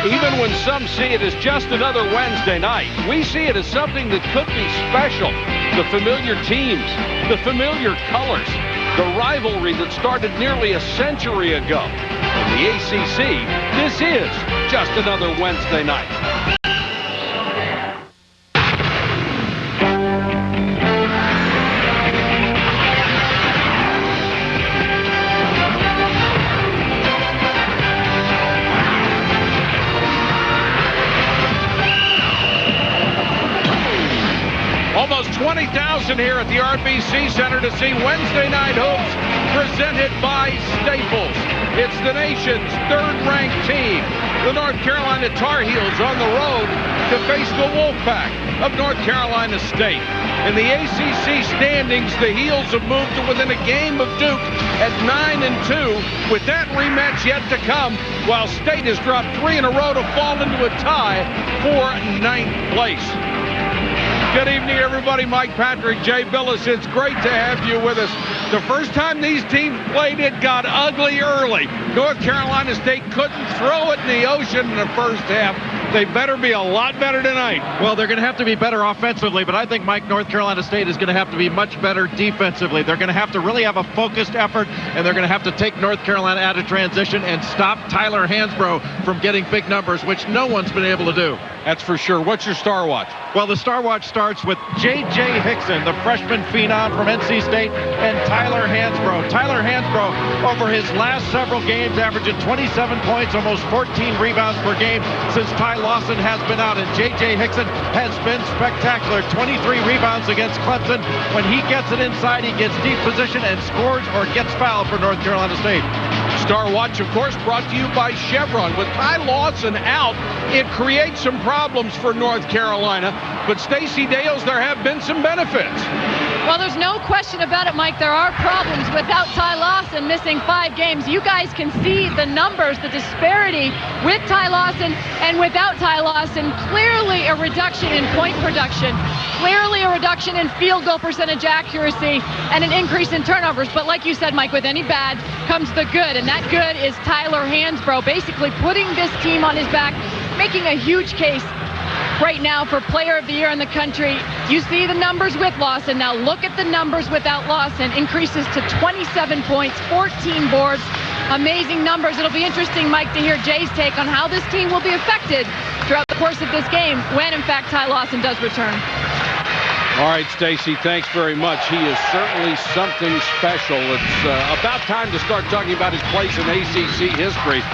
Even when some see it as just another Wednesday night, we see it as something that could be special. The familiar teams, the familiar colors, the rivalry that started nearly a century ago. In the ACC, this is just another Wednesday night. Almost 20,000 here at the RBC Center to see Wednesday Night Hoops presented by Staples. It's the nation's third-ranked team, the North Carolina Tar Heels, on the road to face the Wolfpack of North Carolina State. In the ACC standings, the Heels have moved to within a game of Duke at 9-2, with that rematch yet to come, while State has dropped 3 in a row to fall into a tie for 9th place. Good evening, everybody. Mike Patrick, Jay Billis. It's great to have you with us. The first time these teams played, it got ugly early. North Carolina State couldn't throw it in the ocean in the first half. They better be a lot better tonight. Well, they're going to have to be better offensively, but I think, Mike, North Carolina State is going to have to be much better defensively. They're going to have to really have a focused effort, and they're going to have to take North Carolina out of transition and stop Tyler Hansbrough from getting big numbers, which no one's been able to do. That's for sure. What's your Star Watch? Well, the Star Watch starts with J.J. Hickson, the freshman phenom from NC State, and Tyler Hansbrough. Tyler Hansbrough, over his last several games, averaging 27 points, almost 14 rebounds per game since Ty Lawson has been out. And J.J. Hickson has been spectacular. 23 rebounds against Clemson. When he gets it inside, he gets deep position and scores or gets fouled for North Carolina State. Star Watch, of course, brought to you by Chevron. With Ty Lawson out, it creates some problems for North Carolina. But Stacey Dales, there have been some benefits. Well, there's no question about it, Mike. There are problems without Ty Lawson missing 5 games. You guys can see the numbers, the disparity with Ty Lawson and without Ty Lawson. Clearly a reduction in point production, clearly a reduction in field goal percentage accuracy, and an increase in turnovers. But like you said, Mike, with any bad comes the good, and that good is Tyler Hansbrough, basically putting this team on his back, making a huge case right now for Player of the Year in the country. You see the numbers with Lawson. Now look at the numbers without Lawson. Increases to 27 points, 14 boards. Amazing numbers. It'll be interesting, Mike, to hear Jay's take on how this team will be affected throughout the course of this game when, in fact, Ty Lawson does return. All right, Stacey, thanks very much. He is certainly something special. It's about time to start talking about his place in ACC history,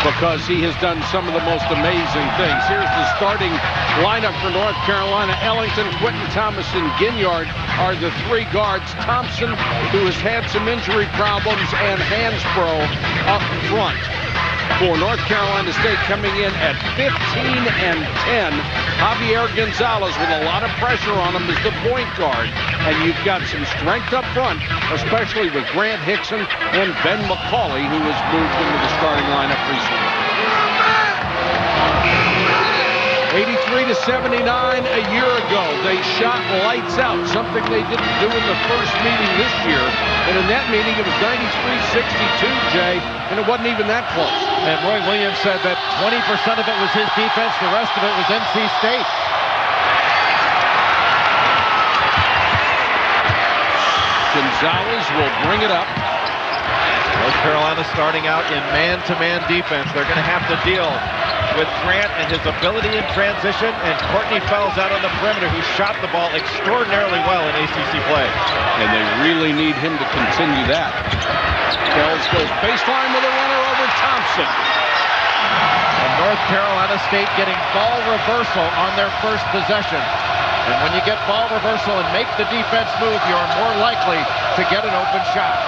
because he has done some of the most amazing things. Here's the starting lineup for North Carolina. Ellington, Quentin Thomas, and Ginyard are the 3 guards. Thompson, who has had some injury problems, and Hansbrough up front. For North Carolina State, coming in at 15 and 10, Javier Gonzalez with a lot of pressure on him as the point guard. And you've got some strength up front, especially with Grant Hickson and Ben McCauley, who has moved into the starting lineup recently. 83-79 a year ago. They shot lights out, something they didn't do in the first meeting this year. And in that meeting, it was 93-62, Jay, and it wasn't even that close. And Roy Williams said that 20% of it was his defense, the rest of it was NC State. Gonzalez will bring it up. North Carolina starting out in man-to-man defense. They're going to have to deal with Grant and his ability in transition, and Courtney Fells out on the perimeter, who shot the ball extraordinarily well in ACC play. And they really need him to continue that. Fells goes baseline with a runner over Thompson. And North Carolina State getting ball reversal on their first possession. And when you get ball reversal and make the defense move, you're more likely to get an open shot.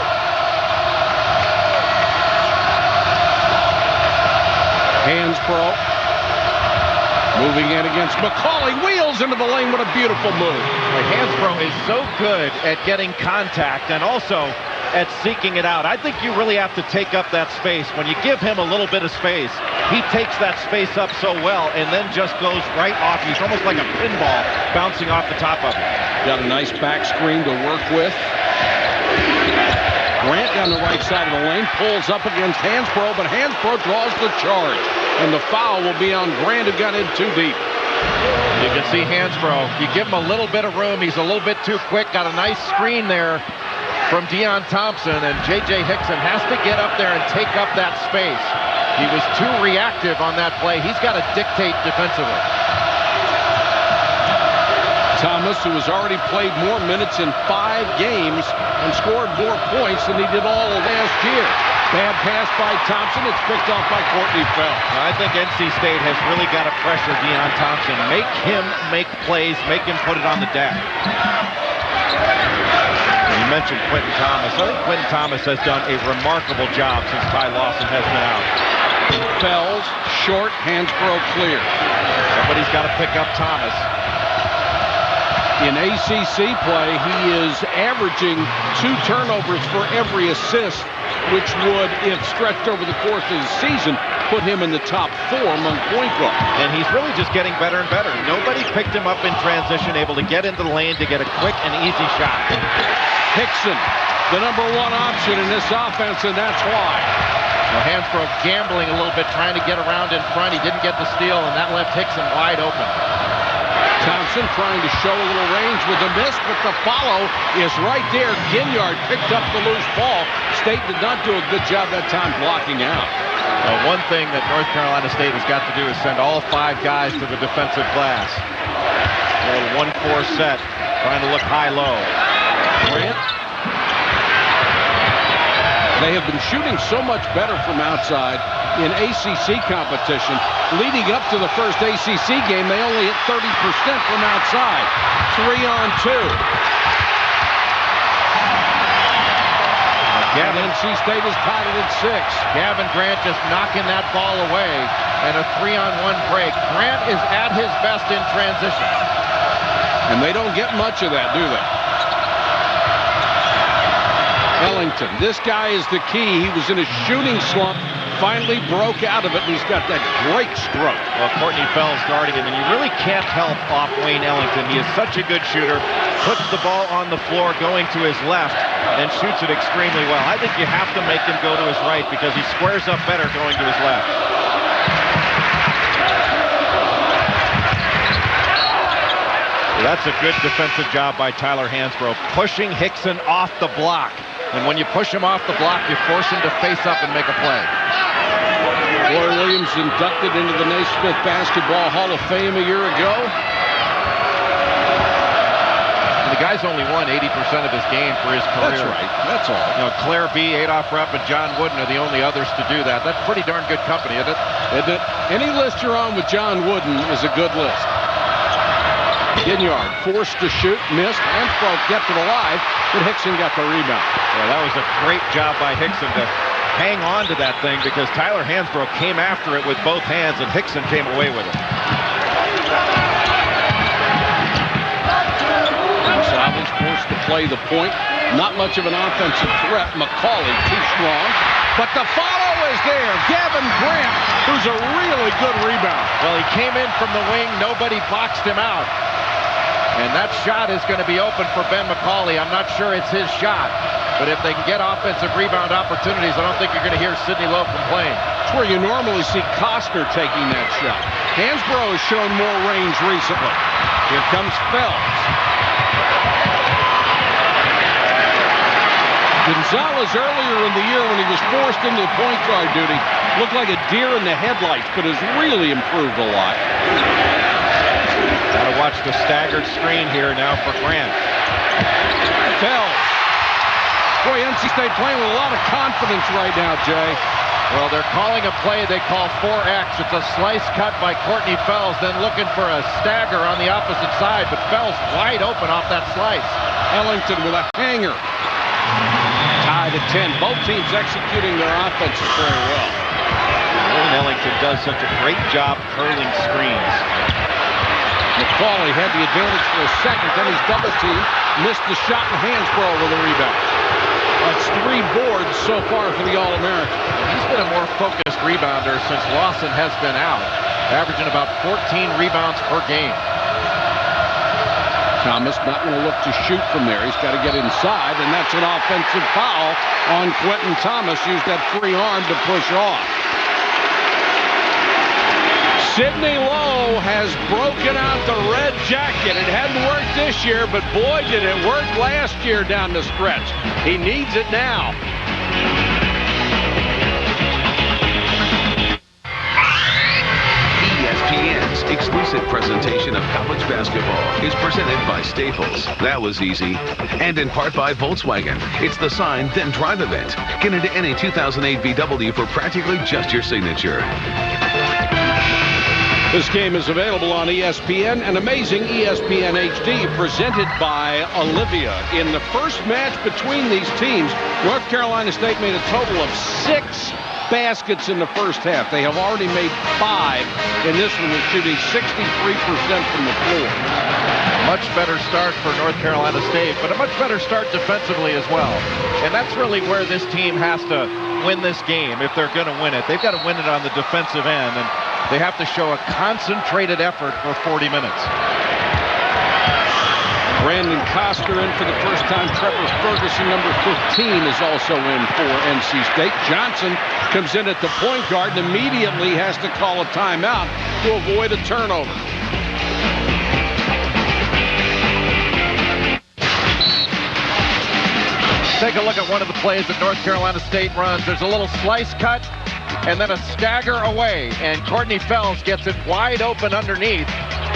Hansbrough moving in against McCauley, wheels into the lane. What a beautiful move. Hansbrough is so good at getting contact and also at seeking it out. I think you really have to take up that space. When you give him a little bit of space, he takes that space up so well and then just goes right off. He's almost like a pinball bouncing off the top of it. Got a nice back screen to work with. Grant down the right side of the lane, pulls up against Hansbrough, but Hansbrough draws the charge. And the foul will be on Grant, who got in too deep. You can see Hansbrough. You give him a little bit of room. He's a little bit too quick. Got a nice screen there from Deon Thompson, and J.J. Hickson has to get up there and take up that space. He was too reactive on that play. He's got to dictate defensively. Thomas, who has already played more minutes in 5 games and scored more points than he did all of last year. Bad pass by Thompson. It's picked off by Courtney Phelps. I think NC State has really got to pressure Deon Thompson. Make him make plays. Make him put it on the deck. You mentioned Quentin Thomas. I think Quentin Thomas has done a remarkable job since Ty Lawson has been out. Fells, short, Hansbrough clear. Somebody's got to pick up Thomas. In ACC play, he is averaging 2 turnovers for every assist, which would, if stretched over the course of the season, put him in the top 4 among point guards. And he's really just getting better and better. Nobody picked him up in transition, able to get into the lane to get a quick and easy shot. Hickson, the number 1 option in this offense, and that's why. Well, Hansbrough gambling a little bit, trying to get around in front. He didn't get the steal, and that left Hickson wide open. Thompson trying to show a little range with a miss, but the follow is right there. Ginyard picked up the loose ball. State did not do a good job that time blocking out. One thing that North Carolina State has got to do is send all 5 guys to the defensive glass. A little 1-4 set, trying to look high-low. Grant. They have been shooting so much better from outside in ACC competition. Leading up to the first ACC game, they only hit 30% from outside. 3-on-2. NC State is tied at 6. Gavin Grant just knocking that ball away, and a 3-on-1 break. Grant is at his best in transition. And they don't get much of that, do they? Ellington, this guy is the key. He was in a shooting slump, finally broke out of it, and he's got that great stroke. Well, Courtney Fells guarding him, and you really can't help off Wayne Ellington. He is such a good shooter, puts the ball on the floor going to his left, and shoots it extremely well. I think you have to make him go to his right because he squares up better going to his left. That's a good defensive job by Tyler Hansbrough, pushing Hickson off the block. And when you push him off the block, you force him to face up and make a play. Roy Williams inducted into the Naismith Basketball Hall of Fame a year ago. And the guy's only won 80% of his game for his career. That's right. That's all. You know, Claire B., Adolph Rupp, and John Wooden are the only others to do that. That's pretty darn good company, isn't it? Isn't it? Any list you're on with John Wooden is a good list. Ginyard forced to shoot, missed. Hansbrough kept it alive, but Hickson got the rebound. Yeah, that was a great job by Hickson to hang on to that thing because Tyler Hansbrough came after it with both hands, and Hickson came away with it. Gonzalez forced to play the point. Not much of an offensive threat. McCauley too strong. But the follow is there. Gavin Grant, who's a really good rebounder. Well, he came in from the wing. Nobody boxed him out. And that shot is going to be open for Ben McCauley. I'm not sure it's his shot. But if they can get offensive rebound opportunities, I don't think you're going to hear Sidney Lowe complain. It's where you normally see Costner taking that shot. Hansbrough has shown more range recently. Here comes Fells. Gonzalez earlier in the year when he was forced into the point guard duty looked like a deer in the headlights, but has really improved a lot. Got to watch the staggered screen here now for Grant. Fells. Boy, NC State playing with a lot of confidence right now, Jay. Well, they're calling a play they call 4X. It's a slice cut by Courtney Fells, then looking for a stagger on the opposite side, but Fells wide open off that slice. Ellington with a hanger. Tied at 10. Both teams executing their offenses very well. Wayne Ellington does such a great job curling screens. McCauley had the advantage for a second, then he's double teamed, missed the shot, and Hansbrough with a rebound. That's 3 boards so far for the All-American. He's been a more focused rebounder since Lawson has been out, averaging about 14 rebounds per game. Thomas not going to look to shoot from there. He's got to get inside, and that's an offensive foul on Quentin Thomas. Used that free arm to push off. Sidney Lowe has broken out the red jacket. It hadn't worked this year, but boy, did it work last year down the stretch. He needs it now. ESPN's exclusive presentation of college basketball is presented by Staples. That was easy. And in part by Volkswagen. It's the sign, then drive event. Get into any 2008 VW for practically just your signature. This game is available on ESPN, an amazing ESPN HD presented by Olivia. In the first match between these teams, North Carolina State made a total of 6 baskets in the first half. They have already made 5 in this one, with shooting 63% from the floor. Much better start for North Carolina State, but a much better start defensively as well. And that's really where this team has to win this game if they're going to win it. They've got to win it on the defensive end, and they have to show a concentrated effort for 40 minutes. Brandon Costner in for the first time. Trevor Ferguson, number 15, is also in for NC State. Johnson comes in at the point guard and immediately has to call a timeout to avoid a turnover. Take a look at one of the plays that North Carolina State runs. There's a little slice cut and then a stagger away, and Courtney Fells gets it wide open underneath.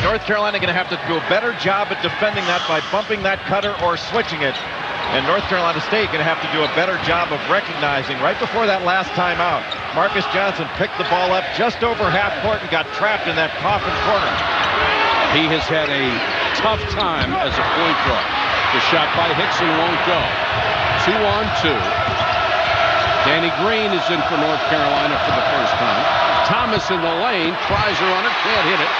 North Carolina going to have to do a better job at defending that by bumping that cutter or switching it. And North Carolina State going to have to do a better job of recognizing right before that last timeout. Marcus Johnson picked the ball up just over half court and got trapped in that coffin corner. He has had a tough time as a point guard. The shot by Hickson won't go. 2-on-2. Danny Green is in for North Carolina for the first time. Thomas in the lane, tries her on it, can't hit it.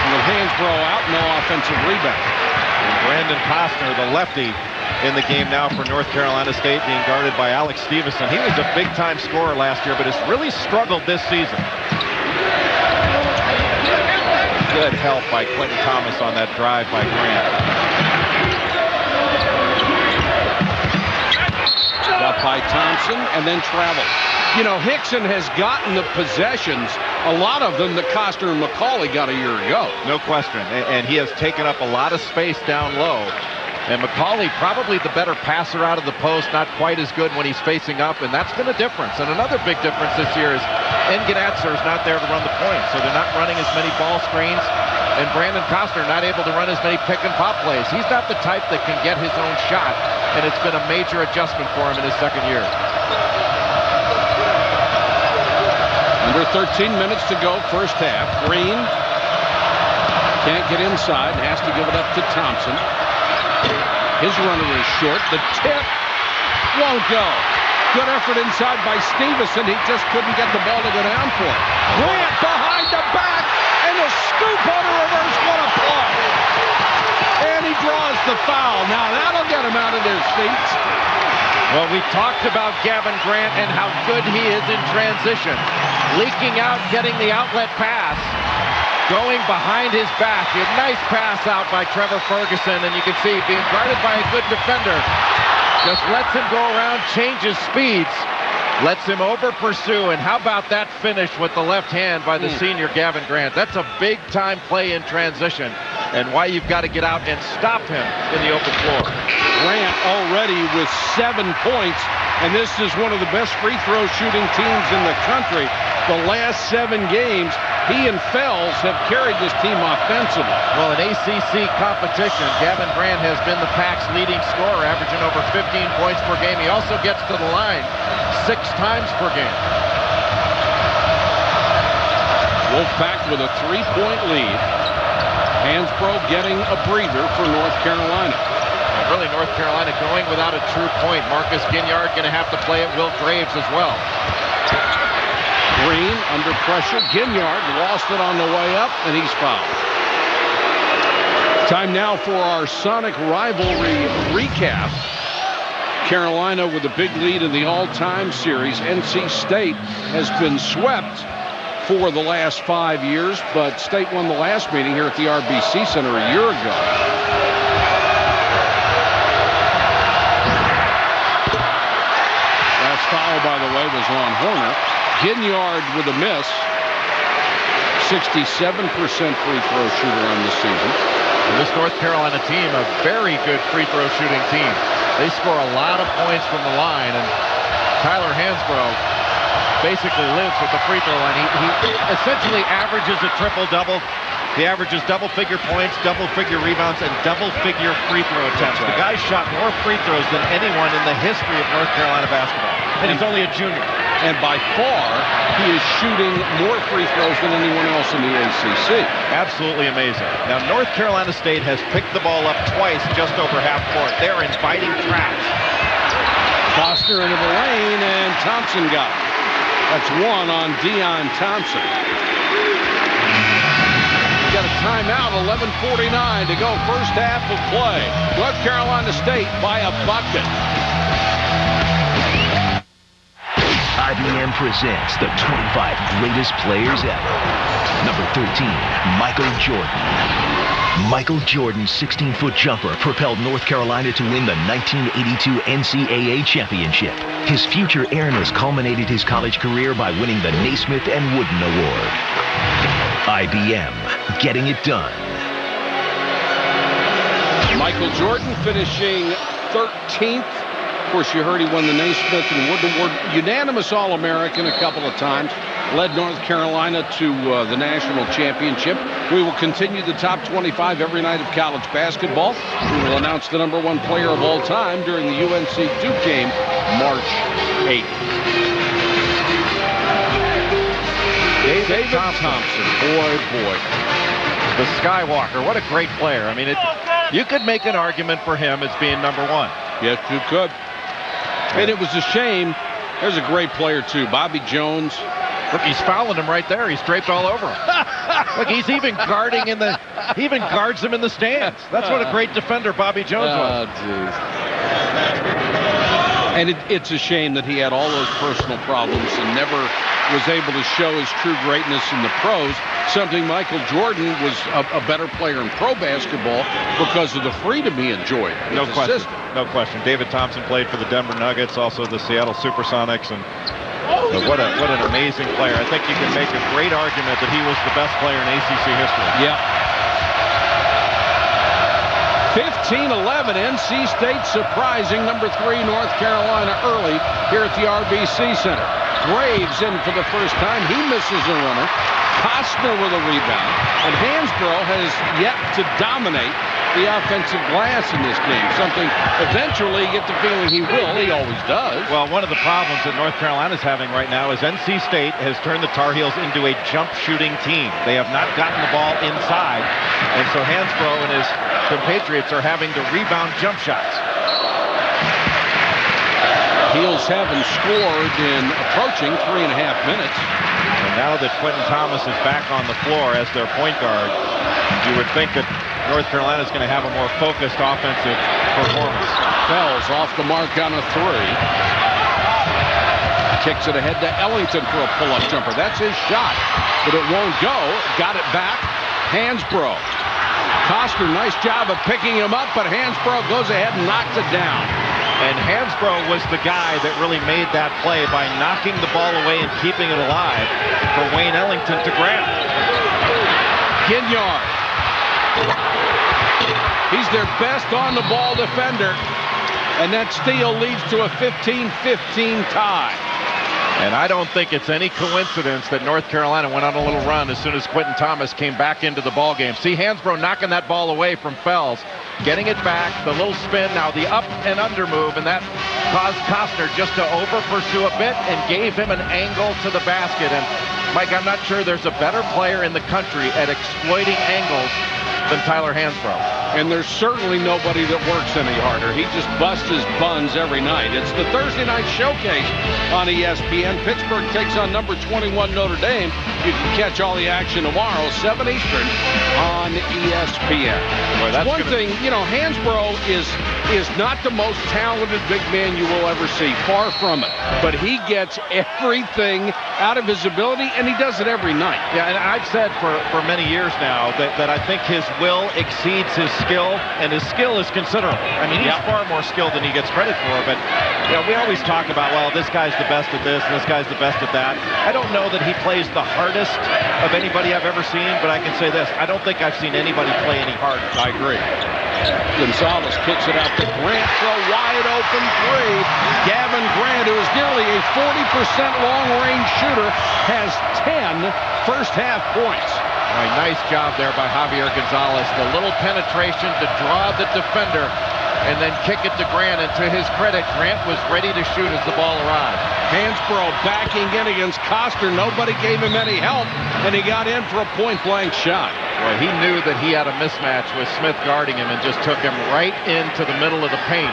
And with Hansbrough out, no offensive rebound. And Brandon Costner, the lefty, in the game now for North Carolina State, being guarded by Alex Stevenson. He was a big-time scorer last year, but has really struggled this season. Good help by Quentin Thomas on that drive by Grant. Up by Thompson and then travel. You know, Hickson has gotten the possessions, a lot of them that Costner and McCauley got a year ago. No question. And he has taken up a lot of space down low. And McCauley, probably the better passer out of the post, not quite as good when he's facing up, and that's been a difference. And another big difference this year is Engenatzer is not there to run the point, so they're not running as many ball screens. And Brandon Costner not able to run as many pick and pop plays. He's not the type that can get his own shot, and it's been a major adjustment for him in his second year. Under 13 minutes to go, first half. Green can't get inside, has to give it up to Thompson. His runner is short. The tip won't go. Good effort inside by Stevenson. He just couldn't get the ball to go down for it. Grant behind the back, and a scoop on a reverse. What a play. And he draws the foul. Now that'll get him out of their seats. Well, we talked about Gavin Grant and how good he is in transition. Leaking out, getting the outlet pass. Going behind his back. A nice pass out by Trevor Ferguson, and you can see being guarded by a good defender. Just lets him go around, changes speeds, lets him over pursue, and how about that finish with the left hand by the senior Gavin Grant? That's a big-time play in transition, and why you've got to get out and stop him in the open floor. Grant already with 7 points, and this is one of the best free throw shooting teams in the country. The last 7 games, he and Fells have carried this team offensively. Well, in ACC competition, Gavin Grant has been the Pac's leading scorer, averaging over 15 points per game. He also gets to the line 6 times per game. Wolfpack with a 3-point lead. Hansbrough getting a breather for North Carolina. And really, North Carolina going without a true point. Marcus Ginyard going to have to play it. Will Graves as well. Green under pressure. Ginyard lost it on the way up, and he's fouled. Time now for our Sonic rivalry recap. Carolina with a big lead in the all-time series. NC State has been swept for the last 5 years, but State won the last meeting here at the RBC Center a year ago. Last foul, by the way, was on Horner. Ginyard with a miss. 67% free throw shooter on the season. And this North Carolina team, a very good free throw shooting team. They score a lot of points from the line, and Tyler Hansbrough basically lives with the free throw line. He essentially averages a triple-double. He averages double-figure points, double-figure rebounds, and double-figure free throw attempts. The guy shot more free throws than anyone in the history of North Carolina basketball. And he's only a junior. And by far, he is shooting more free throws than anyone else in the ACC. Absolutely amazing. Now, North Carolina State has picked the ball up twice just over half court. They're inviting traps. Foster into the lane, and Thompson got it. That's one on Dion Thompson. Got a timeout, 11:49 to go, first half of play. North Carolina State by a bucket. IBM presents the 25 greatest players ever. Number 13, Michael Jordan. Michael Jordan's 16-foot jumper propelled North Carolina to win the 1982 NCAA championship. His future airness culminated his college career by winning the Naismith and Wooden Award. IBM, getting it done. Michael Jordan finishing 13th. Of course, you heard he won the Naismith and Wooden Award. Unanimous All-American a couple of times. Led North Carolina to the national championship. We will continue the top 25 every night of college basketball. We will announce the #1 player of all time during the UNC Duke game, March 8th. David Thompson. Boy. The Skywalker, what a great player. I mean, you could make an argument for him as being #1. Yes, you could. And it was a shame. There's a great player, too. Bobby Jones. Look, he's fouling him right there. He's draped all over him. Look, he's even guarding he even guards him in the stands. That's what a great defender Bobby Jones was. Oh, jeez. And it's a shame that he had all those personal problems and never was able to show his true greatness in the pros. Something Michael Jordan was a better player in pro basketball because of the freedom he enjoyed. No question. No question. David Thompson played for the Denver Nuggets, also the Seattle Supersonics, and what an amazing player. I think you can make a great argument that he was the best player in ACC history. Yeah. 15-11, NC State surprising #3 North Carolina early here at the RBC Center. Graves in for the first time. He misses a runner. Costner with a rebound. And Hansbrough has yet to dominate the offensive glass in this game. Something eventually you get the feeling he will. He always does. Well, one of the problems that North Carolina is having right now is NC State has turned the Tar Heels into a jump shooting team. They have not gotten the ball inside. And so Hansbrough and his compatriots are having to rebound jump shots. Heels haven't scored in approaching 3.5 minutes. And now that Quentin Thomas is back on the floor as their point guard, you would think that North Carolina is going to have a more focused offensive performance. Fells off the mark on a 3. Kicks it ahead to Ellington for a pull-up jumper. That's his shot, but it won't go. Got it back. Hansbrough. Costner, nice job of picking him up, but Hansbrough goes ahead and knocks it down. And Hansbrough was the guy that really made that play by knocking the ball away and keeping it alive for Wayne Ellington to grab. Ginyard. He's their best on-the-ball defender, and that steal leads to a 15-15 tie. And I don't think it's any coincidence that North Carolina went on a little run as soon as Quentin Thomas came back into the ball game. See Hansbrough knocking that ball away from Fells, getting it back, the little spin, now the up and under move, and that caused Costner just to over-pursue a bit and gave him an angle to the basket. And Mike, I'm not sure there's a better player in the country at exploiting angles than Tyler Hansbrough. And there's certainly nobody that works any harder. He just busts his buns every night. It's the Thursday night showcase on ESPN. Pittsburgh takes on number 21 Notre Dame. You can catch all the action tomorrow, 7 Eastern on ESPN. Boy, that's one thing, you know, Hansbrough is is not the most talented big man you will ever see. Far from it. But he gets everything out of his ability, and he does it every night. Yeah, and I've said for many years now that I think his will exceeds his skill, and his skill is considerable. I mean, he's far more skilled than he gets credit for, but you know, we always talk about, well, this guy's the best at this, and this guy's the best at that. I don't know that he plays the hardest of anybody I've ever seen, but I can say this. I don't think I've seen anybody play any harder. I agree. Gonzalez kicks it out to Grant for a wide open three. Gavin Grant, who is nearly a 40% long-range shooter, has 10 first-half points. All right, nice job there by Javier Gonzalez. The little penetration to draw the defender and then kick it to Grant. And to his credit, Grant was ready to shoot as the ball arrived. Hansbrough backing in against Koster. Nobody gave him any help, and he got in for a point-blank shot. Well, he knew that he had a mismatch with Smith guarding him and just took him right into the middle of the paint.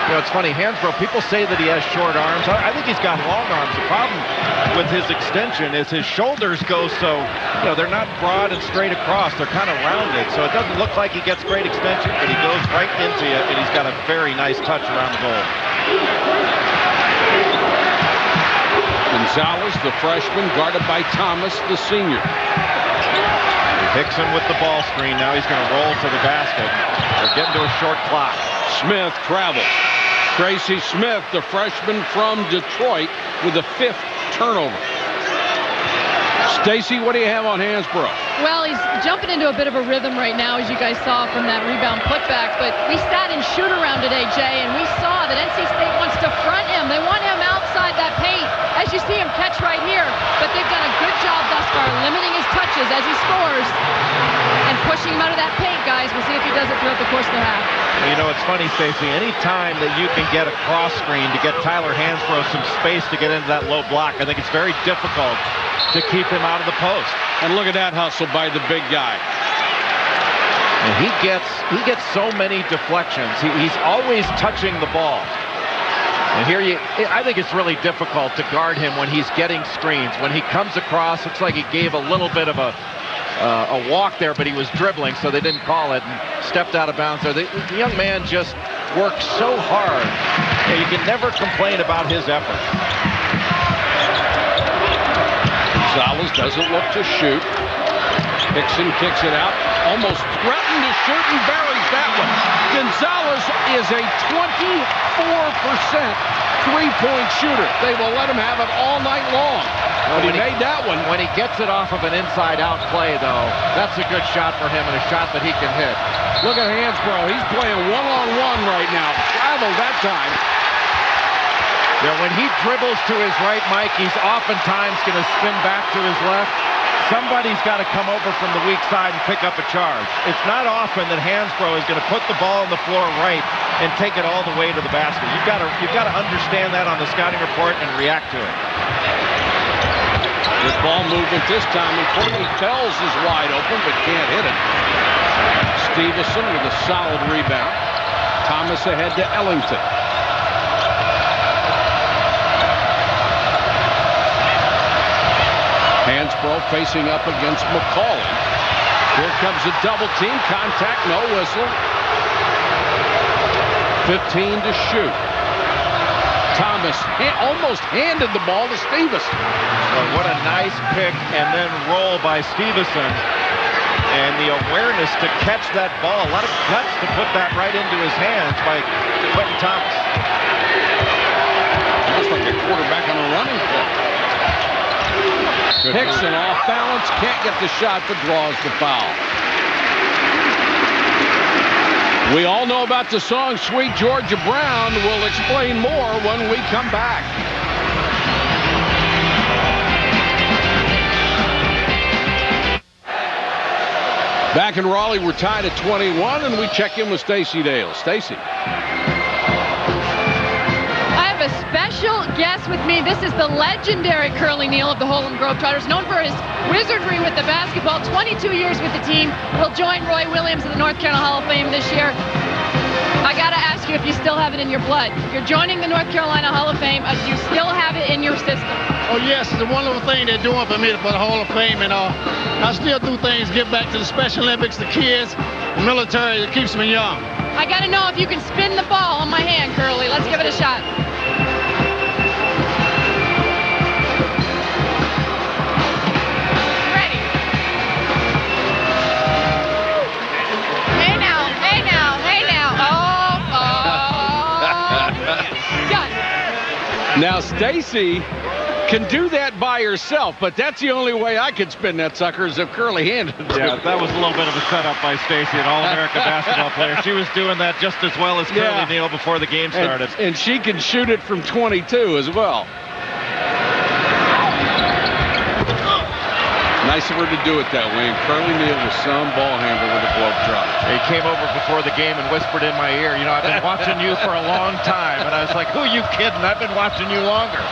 You know, it's funny, Hansbrough, people say that he has short arms. I think he's got long arms. The problem with his extension is his shoulders go so, you know, they're not broad and straight across. They're kind of rounded, so it doesn't look like he gets great extension, but he goes right into you, and he's got a very nice touch around the goal. Gonzalez, the freshman, guarded by Thomas, the senior. Hickson with the ball screen. Now he's going to roll to the basket. They're getting to a short clock. Smith travels. Tracy Smith, the freshman from Detroit, with the 5th turnover. Stacy, what do you have on Hansbrough? Well, he's jumping into a bit of a rhythm right now, as you guys saw from that rebound putback. But we sat in shoot around today, Jay, and we saw that NC State wants to front him. They want him outside that paint, as you see him catch right here. But they've done a good job thus far limiting his touches as he scores and pushing him out of that paint, guys. We'll see if he does it throughout the course of the half. Well, you know, it's funny, Stacey. Any time that you can get a cross screen to get Tyler Hansbrough some space to get into that low block, I think it's very difficult to keep him out of the post. And look at that hustle by the big guy. And he gets so many deflections. He's always touching the ball. And here I think it's really difficult to guard him when he's getting screens. When he comes across, looks like he gave a little bit of a walk there, but he was dribbling, so they didn't call it, and stepped out of bounds there. The young man just works so hard. You can never complain about his effort. Gonzalez doesn't look to shoot. Hickson kicks it out. Almost threatened to shoot and buries that one. Gonzalez is a 24% three-point shooter. They will let him have it all night long. But he made that one. When he gets it off of an inside-out play, though, that's a good shot for him and a shot that he can hit. Look at Hansbrough. He's playing one-on-one right now. Traveled that time. Yeah, when he dribbles to his right, Mike, he's oftentimes going to spin back to his left. Somebody's got to come over from the weak side and pick up a charge. It's not often that Hansbrough is going to put the ball on the floor right and take it all the way to the basket. You've got to understand that on the scouting report and react to it. Good ball movement this time, and Courtney Tells is wide open but can't hit it. Stevenson with a solid rebound. Thomas ahead to Ellington. Hansbrough facing up against McCauley. Here comes a double team. Contact, no whistle. 15 to shoot. Thomas almost handed the ball to Stevenson. Well, what a nice pick and then roll by Stevenson. And the awareness to catch that ball. A lot of guts to put that right into his hands by Quentin Thomas. Almost like a quarterback on a running play. Hickson off balance, can't get the shot, but draws the foul. We all know about the song Sweet Georgia Brown. We'll explain more when we come back. Back in Raleigh, we're tied at 21, and we check in with Stacey Dale. Stacey. A special guest with me. This is the legendary Curly Neal of the Holcomb Globetrotters, known for his wizardry with the basketball. 22 years with the team. Will join Roy Williams in the North Carolina Hall of Fame this year. I gotta ask you if you still have it in your blood. You're joining the North Carolina Hall of Fame. Do you still have it in your system? Oh yes, it's a wonderful thing they're doing for me for the Hall of Fame, and I still do things, give back to the Special Olympics, the kids, the military. It keeps me young. I got to know if you can spin the ball on my hand, Curly. Let's give it a shot. Ready. Hey now, hey now, hey now. Oh. Done. Now, Stacy can do that by herself, but that's the only way I could spin that sucker is if Curly handed it to Yeah, me. that was a little bit of a setup by Stacy, an All-America basketball player. She was doing that just as well as Curly Neal before the game started. And she can shoot it from 22 as well. Nice of her to do it that way. And Curly Neal was some ball handler with the Globetrotters. He came over before the game and whispered in my ear, you know, I've been watching you for a long time. And I was like, who are you kidding? I've been watching you longer.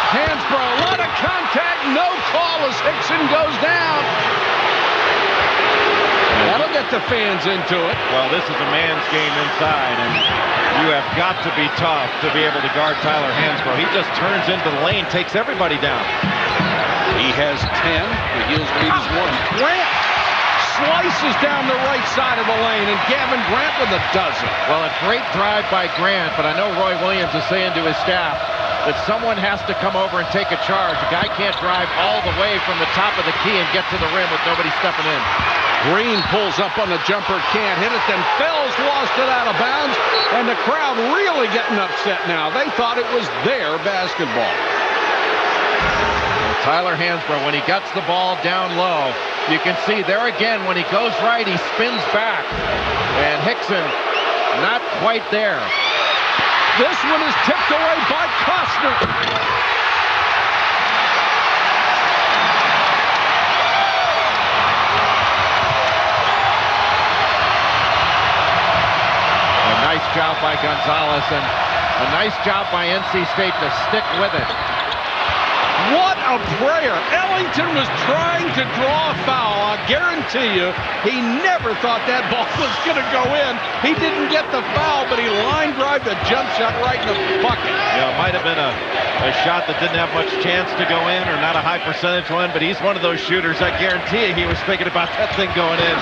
Hansbrough, a lot of contact, no call as Hickson goes down. That'll get the fans into it. Well, this is a man's game inside, and you have got to be tough to be able to guard Tyler Hansbrough. He just turns into the lane, takes everybody down. He has 10. The Heels lead is 1. Grant slices down the right side of the lane, and Gavin Grant with a dozen. Well, a great drive by Grant, but I know Roy Williams is saying to his staff that someone has to come over and take a charge. The guy can't drive all the way from the top of the key and get to the rim with nobody stepping in. Green pulls up on the jumper, can't hit it, then Fells lost it out of bounds, and the crowd really getting upset now. They thought it was their basketball. Tyler Hansbrough, when he gets the ball down low, you can see there again, when he goes right, he spins back. And Hickson, not quite there. This one is tipped away by Costner. A nice job by Gonzalez, and a nice job by NC State to stick with it. What a prayer. Ellington was trying to draw a foul. I guarantee you, he never thought that ball was going to go in. He didn't get the foul, but he line drive the jump shot right in the bucket. Yeah, it might have been a shot that didn't have much chance to go in, or not a high percentage one, but he's one of those shooters. I guarantee you he was thinking about that thing going in.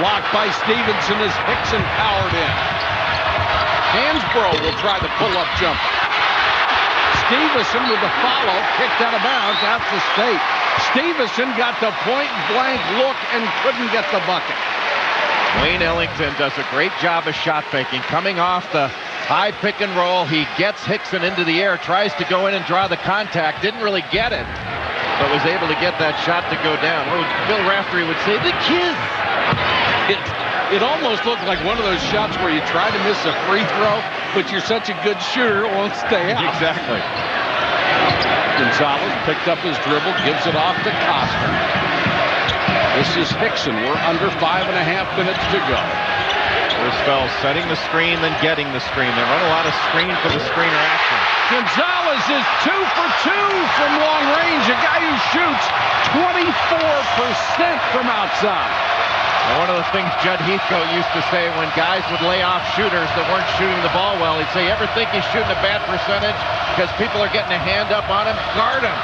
Blocked by Stevenson as Hickson powered in. Hansbrough will try the pull-up jumper. Stevenson with the follow, kicked out of bounds, out to State. Stevenson got the point-blank look and couldn't get the bucket. Wayne Ellington does a great job of shot faking. Coming off the high pick and roll, he gets Hickson into the air, tries to go in and draw the contact, didn't really get it, but was able to get that shot to go down. What Bill Raftery would say, the kids. It almost looked like one of those shots where you try to miss a free throw, but you're such a good shooter, it won't stay out. Exactly. Gonzalez picked up his dribble, gives it off to Costner. This is Hickson. We're under 5.5 minutes to go. There's Fells setting the screen, then getting the screen. They run a lot of screen for the screener action. Gonzalez is 2 for 2 from long range. A guy who shoots 24% from outside. And one of the things Judd Heathcote used to say when guys would lay off shooters that weren't shooting the ball well, he'd say, ever think he's shooting a bad percentage because people are getting a hand up on him? Guard him.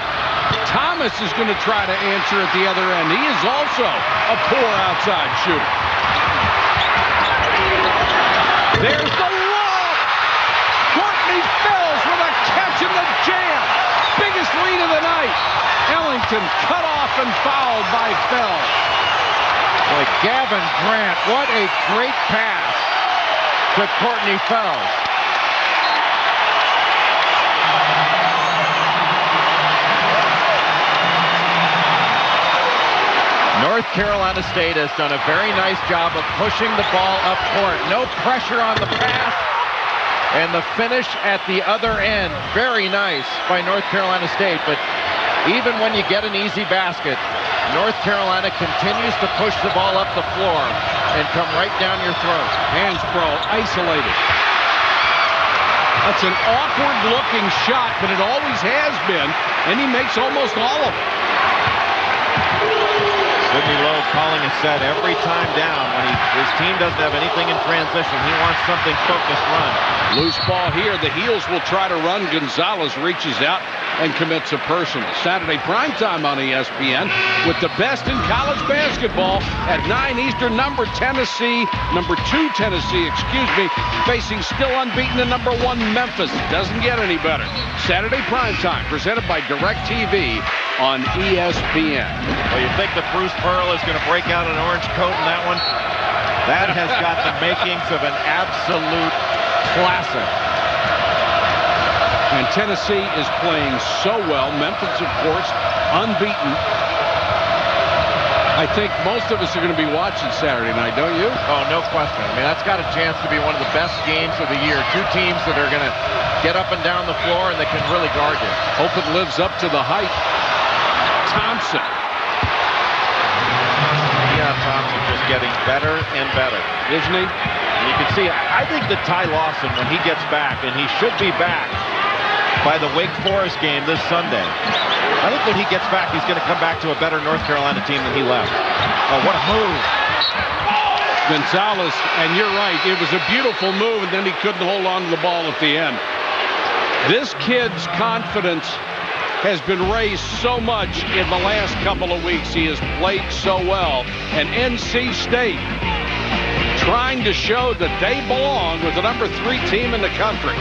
Thomas is going to try to answer at the other end. He is also a poor outside shooter. There's the lob. Courtney Fells with a catch in the jam. Biggest lead of the night. Ellington cut off and fouled by Fells. Boy, Gavin Grant, what a great pass to Courtney Fells. North Carolina State has done a very nice job of pushing the ball up court. No pressure on the pass, and the finish at the other end, very nice by North Carolina State. But even when you get an easy basket, North Carolina continues to push the ball up the floor and come right down your throat. Hansbrough isolated. That's an awkward-looking shot, but it always has been, and he makes almost all of them. Sidney Lowe calling a set every time down. When his team doesn't have anything in transition, he wants something focused run. Loose ball here. The Heels will try to run. Gonzalez reaches out and commits a personal. Saturday primetime on ESPN with the best in college basketball at 9 Eastern. Number 2 Tennessee, facing still unbeaten the number 1 Memphis. Doesn't get any better. Saturday primetime presented by DirecTV on ESPN. Well, you think that Bruce Pearl is going to break out an orange coat in that one? That has got the makings of an absolute classic. And Tennessee is playing so well. Memphis, of course, unbeaten. I think most of us are going to be watching Saturday night, don't you? Oh, no question. I mean, that's got a chance to be one of the best games of the year. Two teams that are going to get up and down the floor and that can really guard you. Hope it lives up to the hype. Thompson. Yeah, Thompson just getting better and better. Isn't he? And you can see, I think that Ty Lawson, when he gets back, and he should be back by the Wake Forest game this Sunday, I think when he gets back, he's going to come back to a better North Carolina team than he left. Oh, what a move. Gonzalez, and you're right, it was a beautiful move, and then he couldn't hold on to the ball at the end. This kid's confidence has been raised so much in the last couple of weeks. He has played so well. And NC State trying to show that they belong with the number 3 team in the country.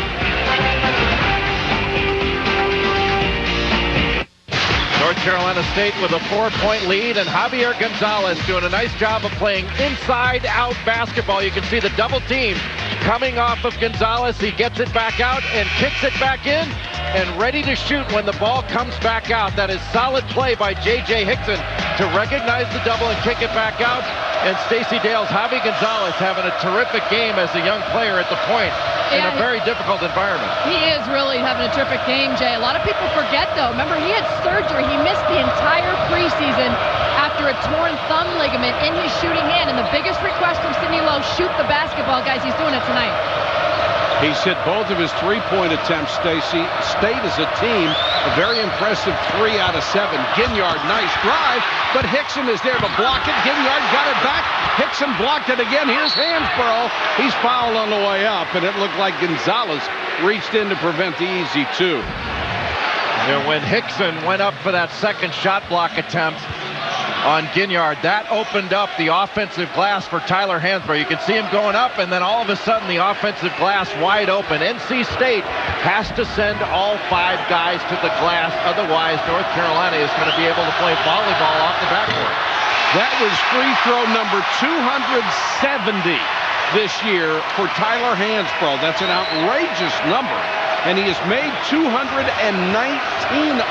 North Carolina State with a 4-point lead, and Javier Gonzalez doing a nice job of playing inside-out basketball. You can see the double team coming off of Gonzalez. He gets it back out and kicks it back in and ready to shoot when the ball comes back out. That is solid play by J.J. Hickson to recognize the double and kick it back out. And Stacey Dale's Javi Gonzalez having a terrific game as a young player at the point in a very difficult environment. He is really having a terrific game, Jay. A lot of people forget, though. Remember, he had surgery. He missed the entire preseason after a torn thumb ligament in his shooting hand. And the biggest request from Sidney Lowe, shoot the basketball, guys. He's doing it tonight. He's hit both of his 3-point attempts, Stacey. State as a team, a very impressive 3 out of 7. Ginyard, nice drive, but Hickson is there to block it. Ginyard got it back. Hickson blocked it again. Here's Hansbrough. He's fouled on the way up, and it looked like Gonzalez reached in to prevent the easy 2. And when Hickson went up for that second shot block attempt on Ginyard, that opened up the offensive glass for Tyler Hansbrough. You can see him going up, and then all of a sudden the offensive glass wide open. NC State has to send all 5 guys to the glass. Otherwise, North Carolina is going to be able to play volleyball off the backboard. That was free throw number 270 this year for Tyler Hansbrough. That's an outrageous number, and he has made 219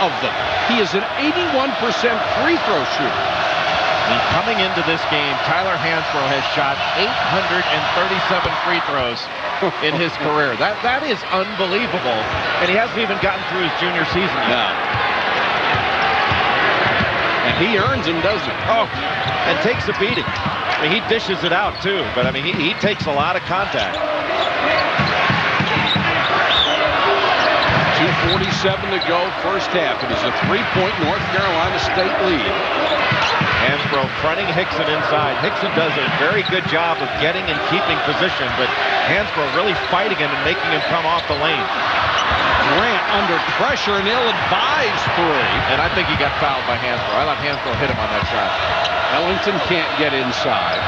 of them. He is an 81% free throw shooter. And coming into this game, Tyler Hansbrough has shot 837 free throws in his career. That is unbelievable, and he hasn't even gotten through his junior season yet. No. And he earns them, doesn't he? Oh, and takes a beating. I mean, he dishes it out, too, but I mean, he takes a lot of contact. 2:47 to go, first half. It is a 3-point North Carolina State lead. Hansbrough fronting Hickson inside. Hickson does a very good job of getting and keeping position, but Hansbrough really fighting him and making him come off the lane. Grant under pressure, and ill-advised 3. And I think he got fouled by Hansbrough. I thought Hansbrough hit him on that shot. Ellington can't get inside.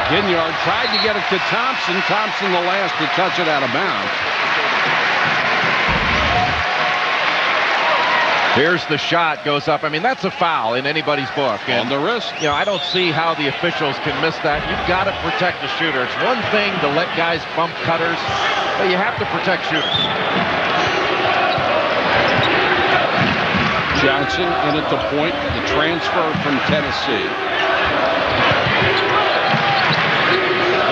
Ginyard tried to get it to Thompson. Thompson the last to touch it out of bounds. Here's the shot, goes up. I mean, that's a foul in anybody's book. And, on the wrist. You know, I don't see how the officials can miss that. You've got to protect the shooter. It's one thing to let guys bump cutters, but you have to protect shooters. Johnson in at the point, the transfer from Tennessee.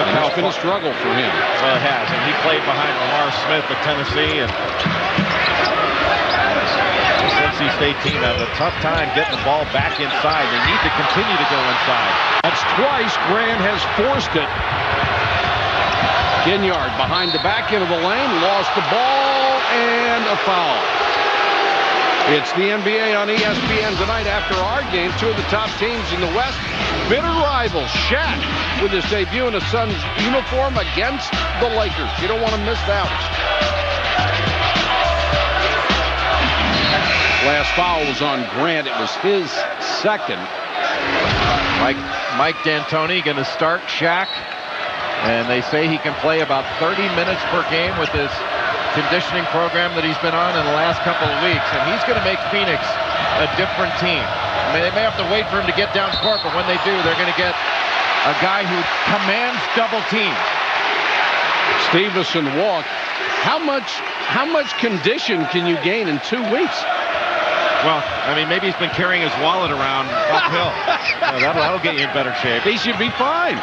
It's been a struggle for him. Well, it has, and he played behind Lamar Smith at Tennessee, and this NC State team has a tough time getting the ball back inside. They need to continue to go inside. That's twice Grant has forced it. Ginyard behind the back end of the lane, lost the ball, and a foul. It's the NBA on ESPN tonight after our game. Two of the top teams in the West. Bitter rivals. Shaq with his debut in a Suns uniform against the Lakers. You don't want to miss that one. Last foul was on Grant. It was his second. Mike D'Antoni going to start Shaq. And they say he can play about 30 minutes per game with his conditioning program that he's been on in the last couple of weeks, and he's going to make Phoenix a different team. I mean, they may have to wait for him to get down court, but when they do, they're going to get a guy who commands double teams. Stevenson walked. How much condition can you gain in 2 weeks? Well, I mean, maybe he's been carrying his wallet around uphill. That'll get you in better shape. He should be fine.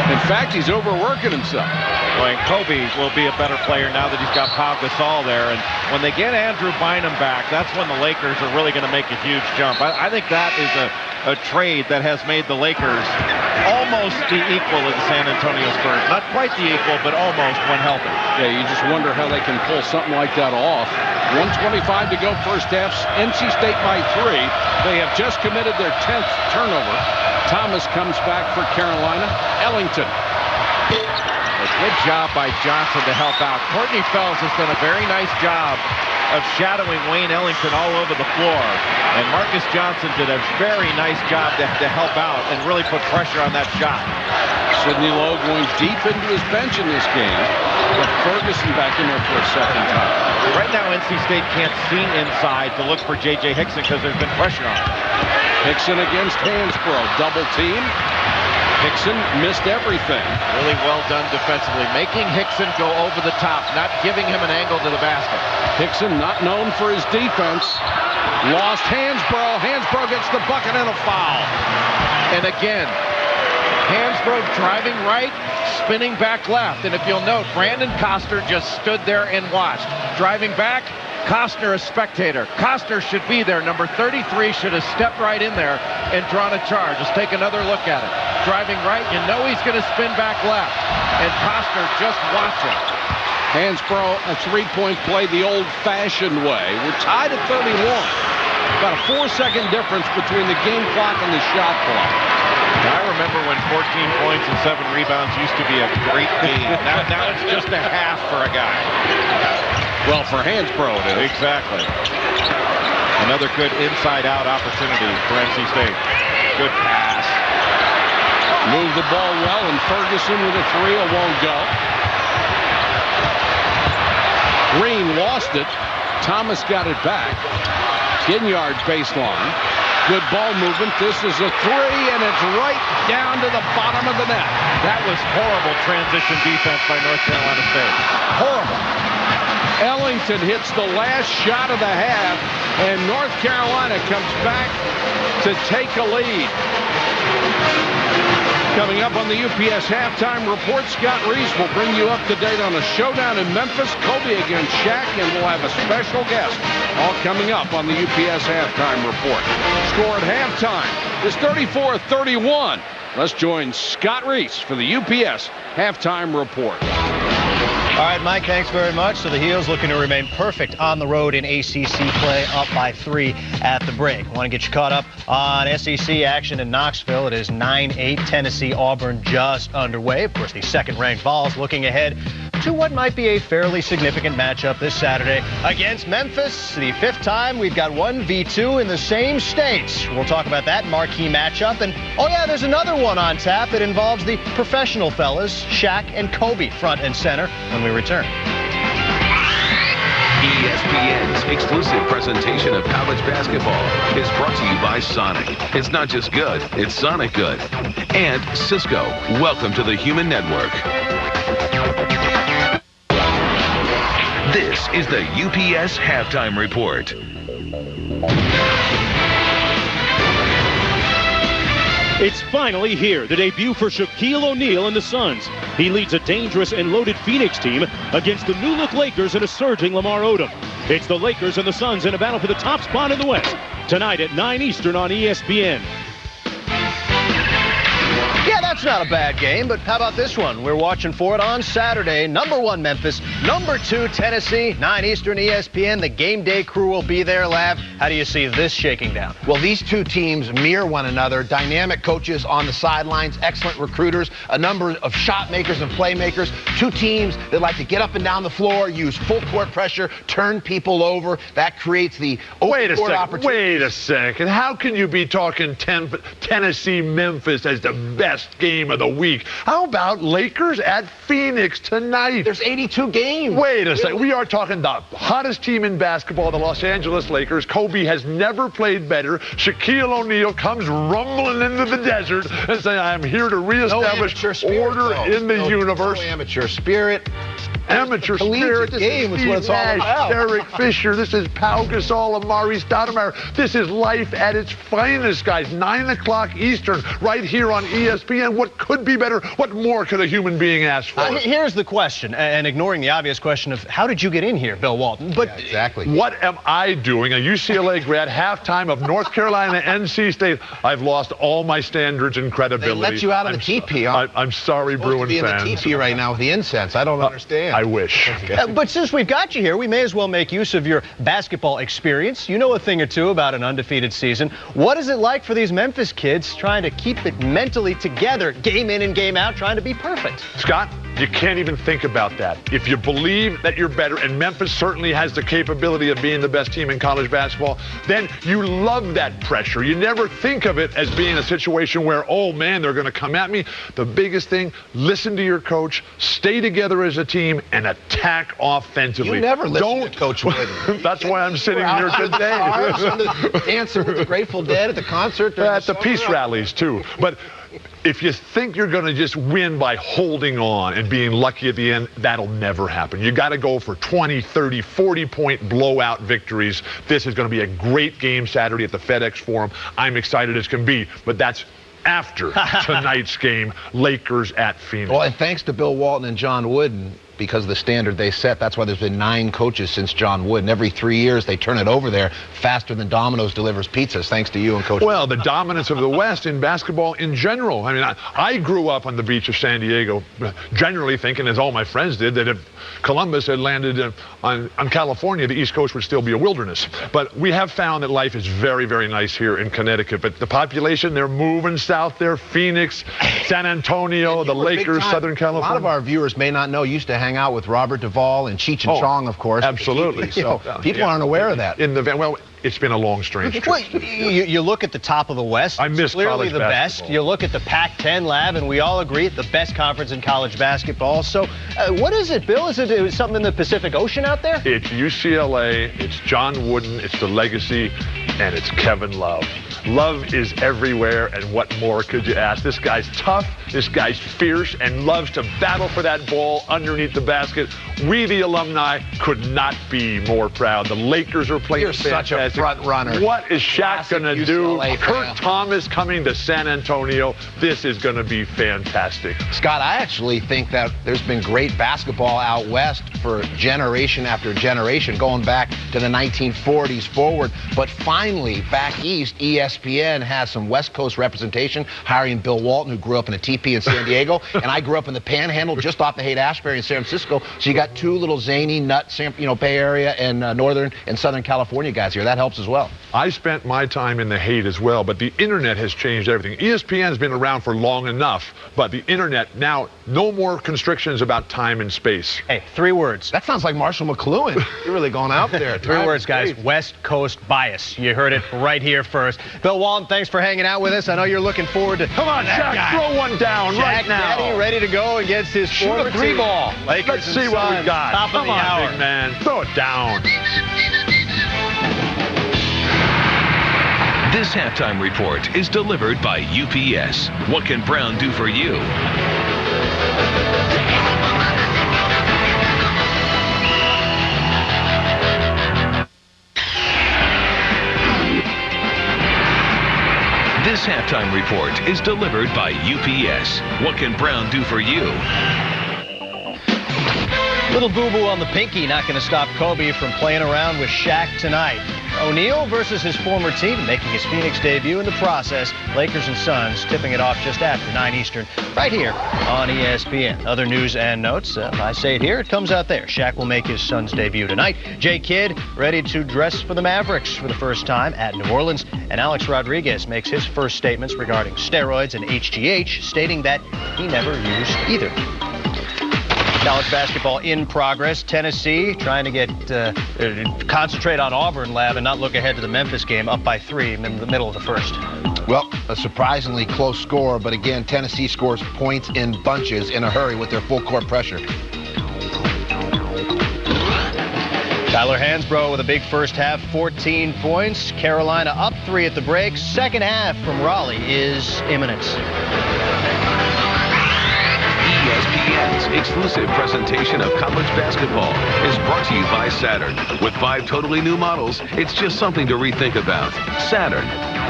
In fact, he's overworking himself. Well, and Kobe will be a better player now that he's got Pau Gasol there. And when they get Andrew Bynum back, that's when the Lakers are really going to make a huge jump. I think that is a trade that has made the Lakers almost the equal of the San Antonio Spurs. Not quite the equal, but almost when healthy. Yeah, you just wonder how they can pull something like that off. 1:25 to go first half. NC State by 3. They have just committed their 10th turnover. Thomas comes back for Carolina. Ellington. A good job by Johnson to help out. Courtney Fells has done a very nice job of shadowing Wayne Ellington all over the floor. And Marcus Johnson did a very nice job to help out and really put pressure on that shot. Sidney Lowe going deep into his bench in this game. But Ferguson back in there for a second time. Right now, NC State can't see inside to look for J.J. Hickson because there's been pressure on him. Hickson against Hansbrough. Double team. Hickson missed everything. Really well done defensively. Making Hickson go over the top, not giving him an angle to the basket. Hickson not known for his defense. Lost Hansbrough. Hansbrough gets the bucket and a foul. And again, Hansbrough driving right, spinning back left. And if you'll note, Brandon Costner just stood there and watched. Driving back, Costner a spectator. Costner should be there. Number 33 should have stepped right in there and drawn a charge. Let's take another look at it. Driving right, you know he's going to spin back left. And Costner just watching. Hansbrough, a three-point play the old-fashioned way. We're tied at 31. About a 4-second difference between the game clock and the shot clock. I remember when 14 points and 7 rebounds used to be a great game. Now it's just a half for a guy. Well, for Hansbrough, it is. Exactly. Another good inside-out opportunity for NC State. Good pass. Moved the ball well, and Ferguson with a 3. It won't go. Green lost it. Thomas got it back. Ginyard baseline. Good ball movement. This is a 3, and it's right down to the bottom of the net. That was horrible transition defense by North Carolina State. Horrible. Ellington hits the last shot of the half, and North Carolina comes back to take a lead. Coming up on the UPS Halftime Report, Scott Reese will bring you up to date on a showdown in Memphis, Kobe against Shaq, and we'll have a special guest. All coming up on the UPS Halftime Report. Score at halftime is 34-31. Let's join Scott Reese for the UPS Halftime Report. All right, Mike, thanks very much. So the Heels looking to remain perfect on the road in ACC play, up by 3 at the break. Want to get you caught up on SEC action in Knoxville. It is 9-8, Tennessee-Auburn just underway. Of course, the second-ranked Vols looking ahead to what might be a fairly significant matchup this Saturday against Memphis. The 5th time we've got 1v2 in the same states. We'll talk about that marquee matchup. And, oh yeah, there's another one on tap. It involves the professional fellas, Shaq and Kobe, front and center, when we return. ESPN's exclusive presentation of college basketball is brought to you by Sonic. It's not just good, it's Sonic good. And Cisco, welcome to the Human Network. This is the UPS Halftime Report. It's finally here, the debut for Shaquille O'Neal and the Suns. He leads a dangerous and loaded Phoenix team against the new-look Lakers and a surging Lamar Odom. It's the Lakers and the Suns in a battle for the top spot in the West. Tonight at 9 Eastern on ESPN. Yeah, That's not a bad game, but how about this one? We're watching for it on Saturday. Number 1, Memphis. Number 2, Tennessee. 9 Eastern, ESPN. The game day crew will be there, Lav. How do you see this shaking down? Well, these two teams mirror one another. Dynamic coaches on the sidelines, excellent recruiters, a number of shot makers and playmakers. Two teams that like to get up and down the floor, use full court pressure, turn people over. That creates the open court opportunity. Wait a second. How can you be talking Tennessee-Memphis as the best game of the week? How about Lakers at Phoenix tonight? There's 82 games. Wait a second. We are talking the hottest team in basketball, the Los Angeles Lakers. Kobe has never played better. Shaquille O'Neal comes rumbling into the desert and saying, I'm here to reestablish order in the universe. No amateur spirit. Amateur spirit. This game is what it's all about. Derek Fisher. This is Pau Gasol, Amari Stoudemire. This is life at its finest, guys. 9 o'clock Eastern, right here on ESPN. What could be better? What more could a human being ask for? Here's the question, and ignoring the obvious question of how did you get in here, Bill Walton? But yeah, exactly. What am I doing? A UCLA grad, halftime of North Carolina, NC State. I've lost all my standards and credibility. They let you out of the teepee. I'm sorry, Bruin fans. You're supposed to be in the teepee right now with the incense. I don't understand. I wish. But since we've got you here, we may as well make use of your basketball experience. You know a thing or two about an undefeated season. What is it like for these Memphis kids trying to keep it mentally together, game in and game out, trying to be perfect? Scott, you can't even think about that. If you believe that you're better, and Memphis certainly has the capability of being the best team in college basketball, then you love that pressure. You never think of it as being a situation where, oh man, they're going to come at me. The biggest thing, listen to your coach, stay together as a team, and attack offensively. You never listen to Coach Wooden. That's why I'm sitting here today. Dancing with the Grateful Dead at the concert. At the peace rallies, too. But if you think you're going to just win by holding on and being lucky at the end, that'll never happen. You got to go for 20, 30, 40-point blowout victories. This is going to be a great game Saturday at the FedEx Forum. I'm excited as can be, but that's after tonight's game, Lakers at Phoenix. Well, and thanks to Bill Walton and John Wooden, because of the standard they set. That's why there's been 9 coaches since John Wooden. Every 3 years, they turn it over there faster than Domino's delivers pizzas, thanks to you and Coach. Well, the dominance of the West in basketball in general. I mean, I grew up on the beach of San Diego, generally thinking, as all my friends did, that if Columbus had landed on California, the East Coast would still be a wilderness. But we have found that life is very, very nice here in Connecticut. But the population, they're moving south there. Phoenix, San Antonio, the Lakers, Southern California. A lot of our viewers may not know, used to hang out with Robert Duvall and Cheech and Chong, of course. Absolutely. So people aren't aware of that. Well, it's been a long, strange trip. Well, you look at the top of the West. I miss clearly college the basketball. best. You look at the Pac-10 Lab, and we all agree it's the best conference in college basketball. So what is it, Bill? Is it something in the Pacific Ocean out there? It's UCLA, it's John Wooden, it's the legacy, and it's Kevin Love. Love is everywhere, and what more could you ask? This guy's tough, this guy's fierce, and loves to battle for that ball underneath the basket. We, the alumni, could not be more proud. The Lakers are playing fantastic. Such a front runner. What is Shaq going to do? UCLA Kurt fan. Thomas coming to San Antonio. This is going to be fantastic. Scott, I actually think that there's been great basketball out west for generation after generation, going back to the 1940s forward. But finally, back east, ESPN has some West Coast representation, hiring Bill Walton, who grew up in a teepee in San Diego, and I grew up in the Panhandle, just off the Haight-Ashbury in San Francisco. So you got two little zany, nut, Bay Area and Northern and Southern California guys here. That helps as well. I spent my time in the Haight as well, but the internet has changed everything. ESPN's been around for long enough, but the internet now, no more constrictions about time and space. Hey, 3 words. That sounds like Marshall McLuhan. You're really going out there. 3 words, guys. West Coast bias. You heard it right here first. Bill Walton, thanks for hanging out with us. I know you're looking forward to... Come on, Shaq, throw one down right now. Daddy ready to go against his former 3-ball. Lakers. Let's see what we got. Top of the hour. Big man. Throw it down. This halftime report is delivered by UPS. What can Brown do for you? This halftime report is delivered by UPS. What can Brown do for you? Little boo-boo on the pinky not going to stop Kobe from playing around with Shaq tonight. O'Neal versus his former team, making his Phoenix debut in the process. Lakers and Suns tipping it off just after 9 Eastern, right here on ESPN. Other news and notes, if I say it here, it comes out there. Shaq will make his Suns debut tonight. J. Kidd ready to dress for the Mavericks for the first time at New Orleans. And Alex Rodriguez makes his first statements regarding steroids and HGH, stating that he never used either. College basketball in progress. Tennessee trying to get concentrate on Auburn lab and not look ahead to the Memphis game, up by 3 in the middle of the first. Well, a surprisingly close score, but again, Tennessee scores points in bunches in a hurry with their full court pressure. Tyler Hansbrough with a big first half, 14 points. Carolina up 3 at the break. Second half from Raleigh is imminent. ESPN's exclusive presentation of college basketball is brought to you by Saturn. With 5 totally new models, it's just something to rethink about. Saturn.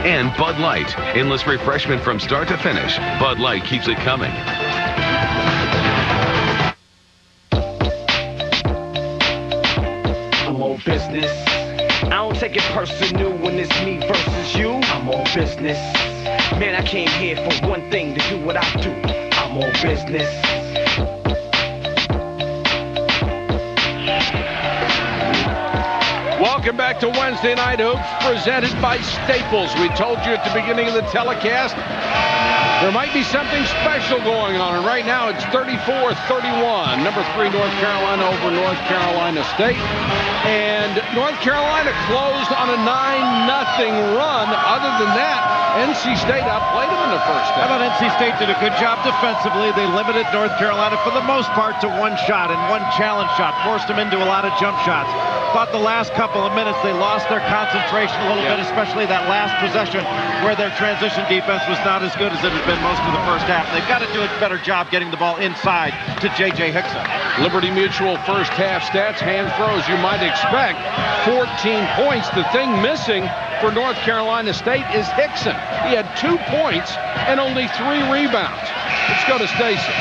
And Bud Light. Endless refreshment from start to finish. Bud Light keeps it coming. I'm on business. I don't take it personal when it's me versus you. I'm on business. Man, I came here for one thing, to do what I do. I'm on business. Welcome back to Wednesday Night Hoops, presented by Staples. We told you at the beginning of the telecast there might be something special going on, and right now it's 34-31. Number 3 North Carolina over North Carolina State. And North Carolina closed on a 9-0 run. Other than that, NC State outplayed them in the first half. I thought NC State did a good job defensively. They limited North Carolina for the most part to 1 shot and 1 challenge shot, forced them into a lot of jump shots. Thought the last couple of minutes they lost their concentration a little bit, especially that last possession where their transition defense was not as good as it had been most of the first half. They've got to do a better job getting the ball inside to J.J. Hickson. Liberty Mutual first half stats, Hansbrough, as you might expect, 14 points. The thing missing for North Carolina State is Hickson. He had 2 points and only 3 rebounds. Let's go to Stacy.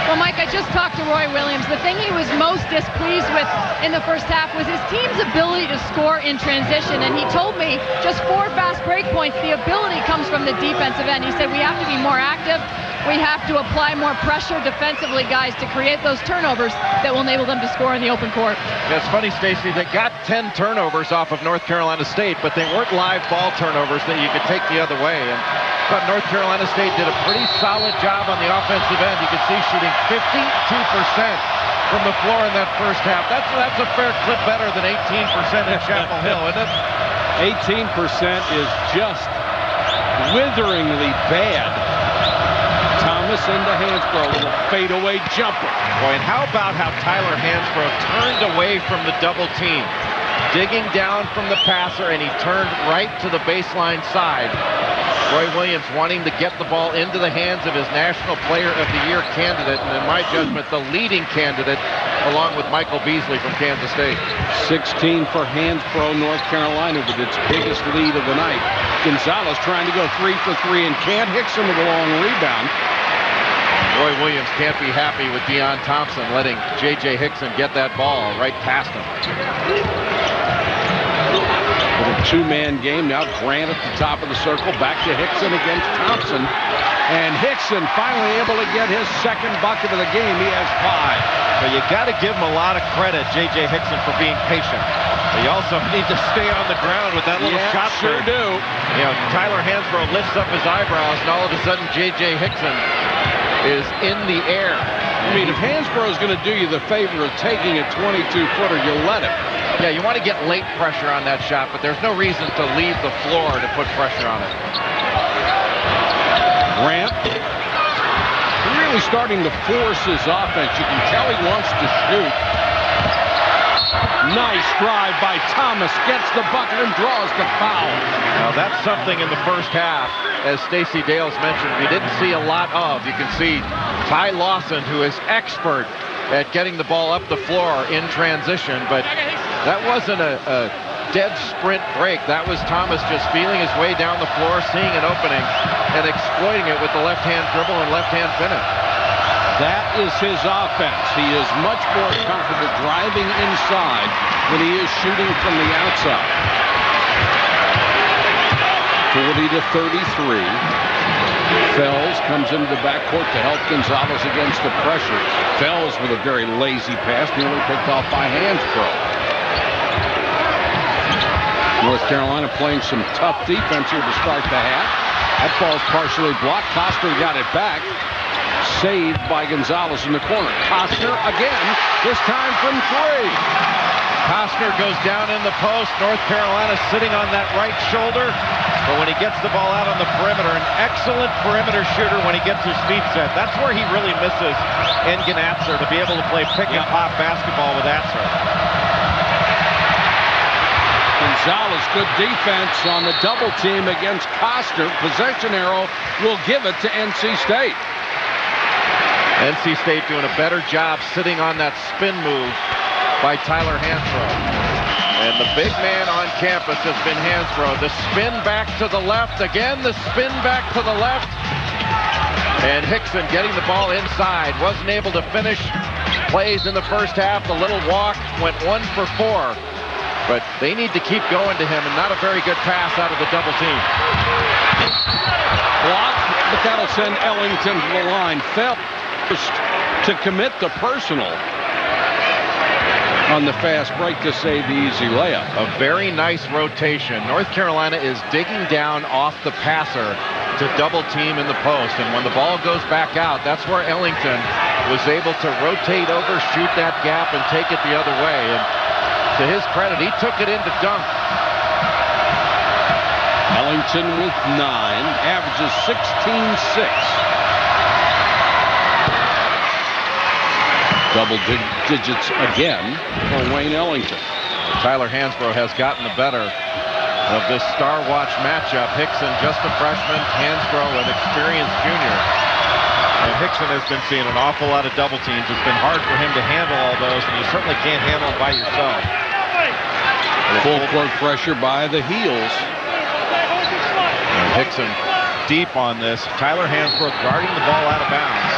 Well, Mike, I just talked to Roy Williams. The thing he was most displeased with in the first half was his team's ability to score in transition. And he told me just 4 fast break points. The ability comes from the defensive end. He said we have to be more active. We have to apply more pressure defensively, guys, to create those turnovers that will enable them to score in the open court. Yeah, it's funny, Stacey, they got 10 turnovers off of North Carolina State, but they weren't live ball turnovers that you could take the other way. And but North Carolina State did a pretty solid job on the offensive end. You can see shooting 52% from the floor in that first half. That's a fair clip better than 18% in Chapel Hill, isn't it? 18% is just witheringly bad. Thomas into Hansbrough with a fadeaway jumper. Boy, and how about how Tyler Hansbrough turned away from the double team, digging down from the passer, and he turned right to the baseline side. Roy Williams wanting to get the ball into the hands of his National Player of the Year candidate, and in my judgment, the leading candidate, along with Michael Beasley from Kansas State. 16 for Hansbrough, North Carolina, with its biggest lead of the night. Gonzalez trying to go 3 for 3, and can't. Hickson with a long rebound. Roy Williams can't be happy with Deion Thompson letting J.J. Hickson get that ball right past him. With a 2-man game, now Grant at the top of the circle, back to Hickson against Thompson. And Hickson finally able to get his second bucket of the game. He has 5. But you got to give him a lot of credit, J.J. Hickson, for being patient. But you also need to stay on the ground with that little shot. Sure do. You know, Tyler Hansbrough lifts up his eyebrows, and all of a sudden J.J. Hickson is in the air. I mean, if Hansbrough is going to do you the favor of taking a 22-footer, you'll let him. Yeah, you want to get late pressure on that shot, but there's no reason to leave the floor to put pressure on it. Grant really starting to force his offense. You can tell he wants to shoot. Nice drive by Thomas. Gets the bucket and draws the foul. Now that's something in the first half, as Stacey Dales mentioned, we didn't see a lot of. You can see Ty Lawson, who is expert at getting the ball up the floor in transition, but that wasn't a dead sprint break. That was Thomas just feeling his way down the floor, seeing an opening, and exploiting it with the left-hand dribble and left-hand finish. That is his offense. He is much more comfortable driving inside than he is shooting from the outside. 40-33. Fells comes into the backcourt to help Gonzalez against the pressure. Fells with a very lazy pass, nearly picked off by Hansbrough. North Carolina playing some tough defense here to start the half. That ball's partially blocked. Costner got it back. Saved by Gonzalez in the corner. Costner again, this time from 3. Costner goes down in the post. North Carolina sitting on that right shoulder. But when he gets the ball out on the perimeter, an excellent perimeter shooter when he gets his feet set. That's where he really misses Engen Atzer, to be able to play pick and pop basketball with Atzer. Gonzalez, good defense on the double team against Costner. Possession arrow will give it to NC State. NC State doing a better job sitting on that spin move by Tyler Hansbrough. And the big man on campus has been Hansbrough. The spin back to the left. Again, the spin back to the left. And Hickson getting the ball inside. Wasn't able to finish plays in the first half. The little walk went 1 for 4. But they need to keep going to him, and not a very good pass out of the double team. Block, but that'll send Ellington to the line. Phelps to commit the personal on the fast break to save the easy layup. A very nice rotation. North Carolina is digging down off the passer to double team in the post, and when the ball goes back out, that's where Ellington was able to rotate over, shoot that gap, and take it the other way. And to his credit, he took it in to dunk. Ellington with 9, averages 16-6. Double digits again for Wayne Ellington. Tyler Hansbrough has gotten the better of this Star Watch matchup. Hickson, just a freshman. Hansbrough, an experienced junior. And Hickson has been seeing an awful lot of double teams. It's been hard for him to handle all those, and you certainly can't handle them by yourself. Full court pressure by the heels. And Hickson deep on this. Tyler Hansbrough guarding the ball out of bounds.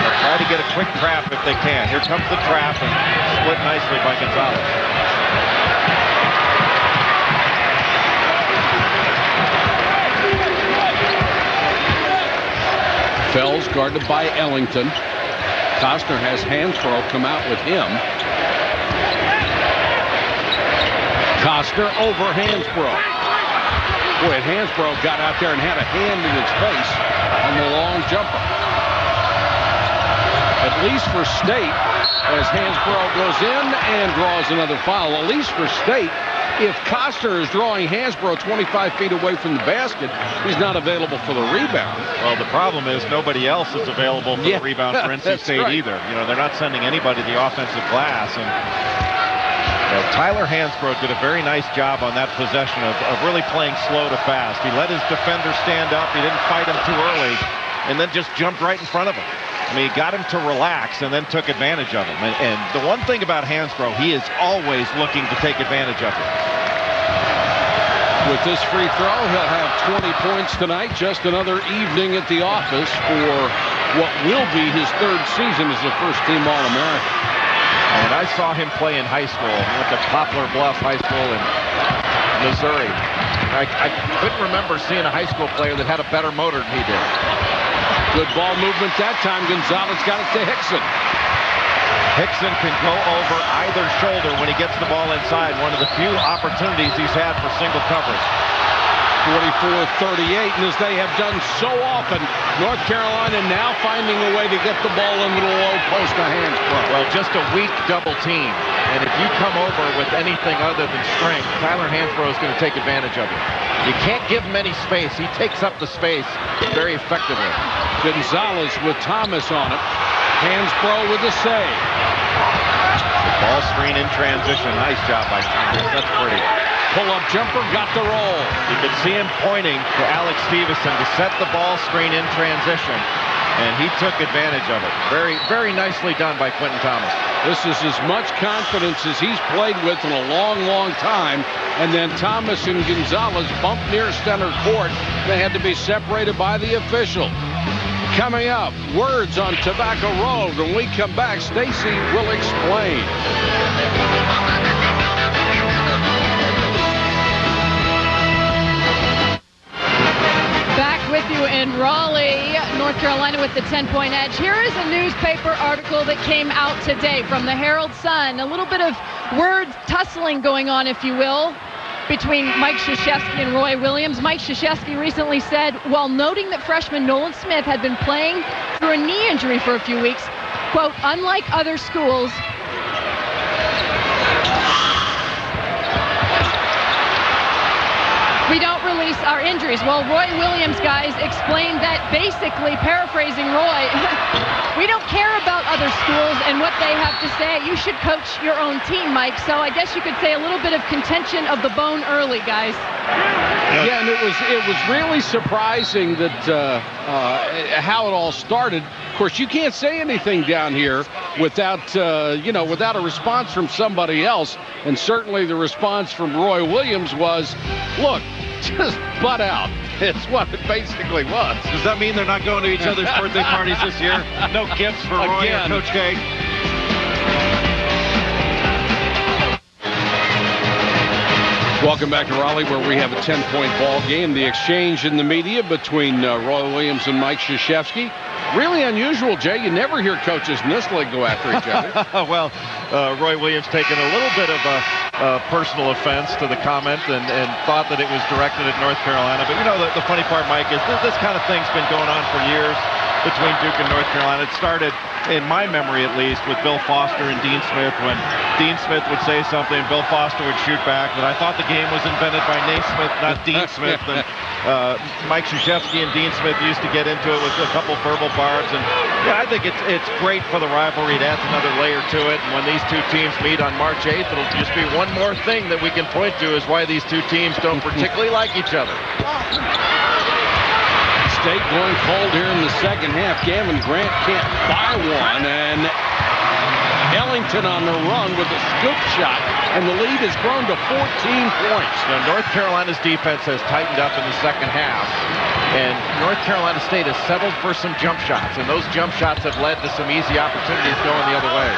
They'll try to get a quick trap if they can. Here comes the trap, and split nicely by Gonzalez. Fells guarded by Ellington. Costner has Hansbrough come out with him. Costner over Hansbrough. Boy, Hansbrough got out there and had a hand in his face on the long jumper. At least for State, as Hansbrough goes in and draws another foul. At least for State, if Costner is drawing Hansbrough 25 feet away from the basket, he's not available for the rebound. Well, the problem is nobody else is available for the rebound for NC State either. You know, they're not sending anybody to the offensive glass. And Tyler Hansbrough did a very nice job on that possession of really playing slow to fast. He let his defender stand up. He didn't fight him too early, and then just jumped right in front of him. I mean, he got him to relax and then took advantage of him. And the one thing about Hansbrough, he is always looking to take advantage of it. With this free throw, he'll have 20 points tonight. Just another evening at the office for what will be his 3rd season as a first-team All-American. And I saw him play in high school. He went to Poplar Bluff High School in Missouri. I couldn't remember seeing a high school player that had a better motor than he did. Good ball movement that time. Gonzalez got it to Hickson. Hickson can go over either shoulder when he gets the ball inside. One of the few opportunities he's had for single coverage. 44-38, and as they have done so often, North Carolina now finding a way to get the ball into the low post to Hansbrough. Well, just a weak double team. And if you come over with anything other than strength, Tyler Hansbrough is going to take advantage of it. You can't give him any space. He takes up the space very effectively. Gonzalez with Thomas on it. Hansbrough with the save. The ball screen in transition. Nice job by Thomas. That's pretty. Pull-up jumper, got the roll. You could see him pointing to Alex Stevenson to set the ball screen in transition, and he took advantage of it. Very, very nicely done by Quentin Thomas. This is as much confidence as he's played with in a long, long time. And then Thomas and Gonzalez bumped near center court. They had to be separated by the official. Coming up, words on Tobacco Road. When we come back, Stacy will explain. and Raleigh, North Carolina with the 10-point edge. Here is a newspaper article that came out today from the Herald-Sun. A little bit of word tussling going on, if you will, between Mike Krzyzewski and Roy Williams. Mike Krzyzewski recently said, while noting that freshman Nolan Smith had been playing through a knee injury for a few weeks, quote, unlike other schools, we don't release our injuries. Well, Roy Williams, guys, explained that basically, paraphrasing Roy, we don't care about other schools and what they have to say. You should coach your own team, Mike. So I guess you could say a little bit of contention of the bone early, guys. Yeah, and it was really surprising that how it all started. Of course, you can't say anything down here without without a response from somebody else. And certainly the response from Roy Williams was, look, just butt out. It's what it basically was. Does that mean they're not going to each other's birthday parties this year? No gifts for Roy or Coach K? Welcome back to Raleigh, where we have a 10-point ball game. The exchange in the media between Roy Williams and Mike Krzyzewski. Really unusual, Jay. You never hear coaches in this league go after each other. Well, Roy Williams taking a little bit of a personal offense to the comment and thought that it was directed at North Carolina. But, you know, the funny part, Mike, is this kind of thing's been going on for years between Duke and North Carolina. It started, in my memory at least, with Bill Foster and Dean Smith. When Dean Smith would say something, Bill Foster would shoot back that I thought the game was invented by Naismith, not Dean Smith. And Mike Krzyzewski and Dean Smith used to get into it with a couple verbal barbs. And yeah, I think it's great for the rivalry. It adds another layer to it. And when these two teams meet on March 8th, it'll just be one more thing that we can point to as why these two teams don't particularly like each other. State going cold here in the second half. Gavin Grant can't buy one, and Ellington on the run with a scoop shot, and the lead has grown to 14 points. Now, North Carolina's defense has tightened up in the second half, and North Carolina State has settled for some jump shots, and those jump shots have led to some easy opportunities going the other way.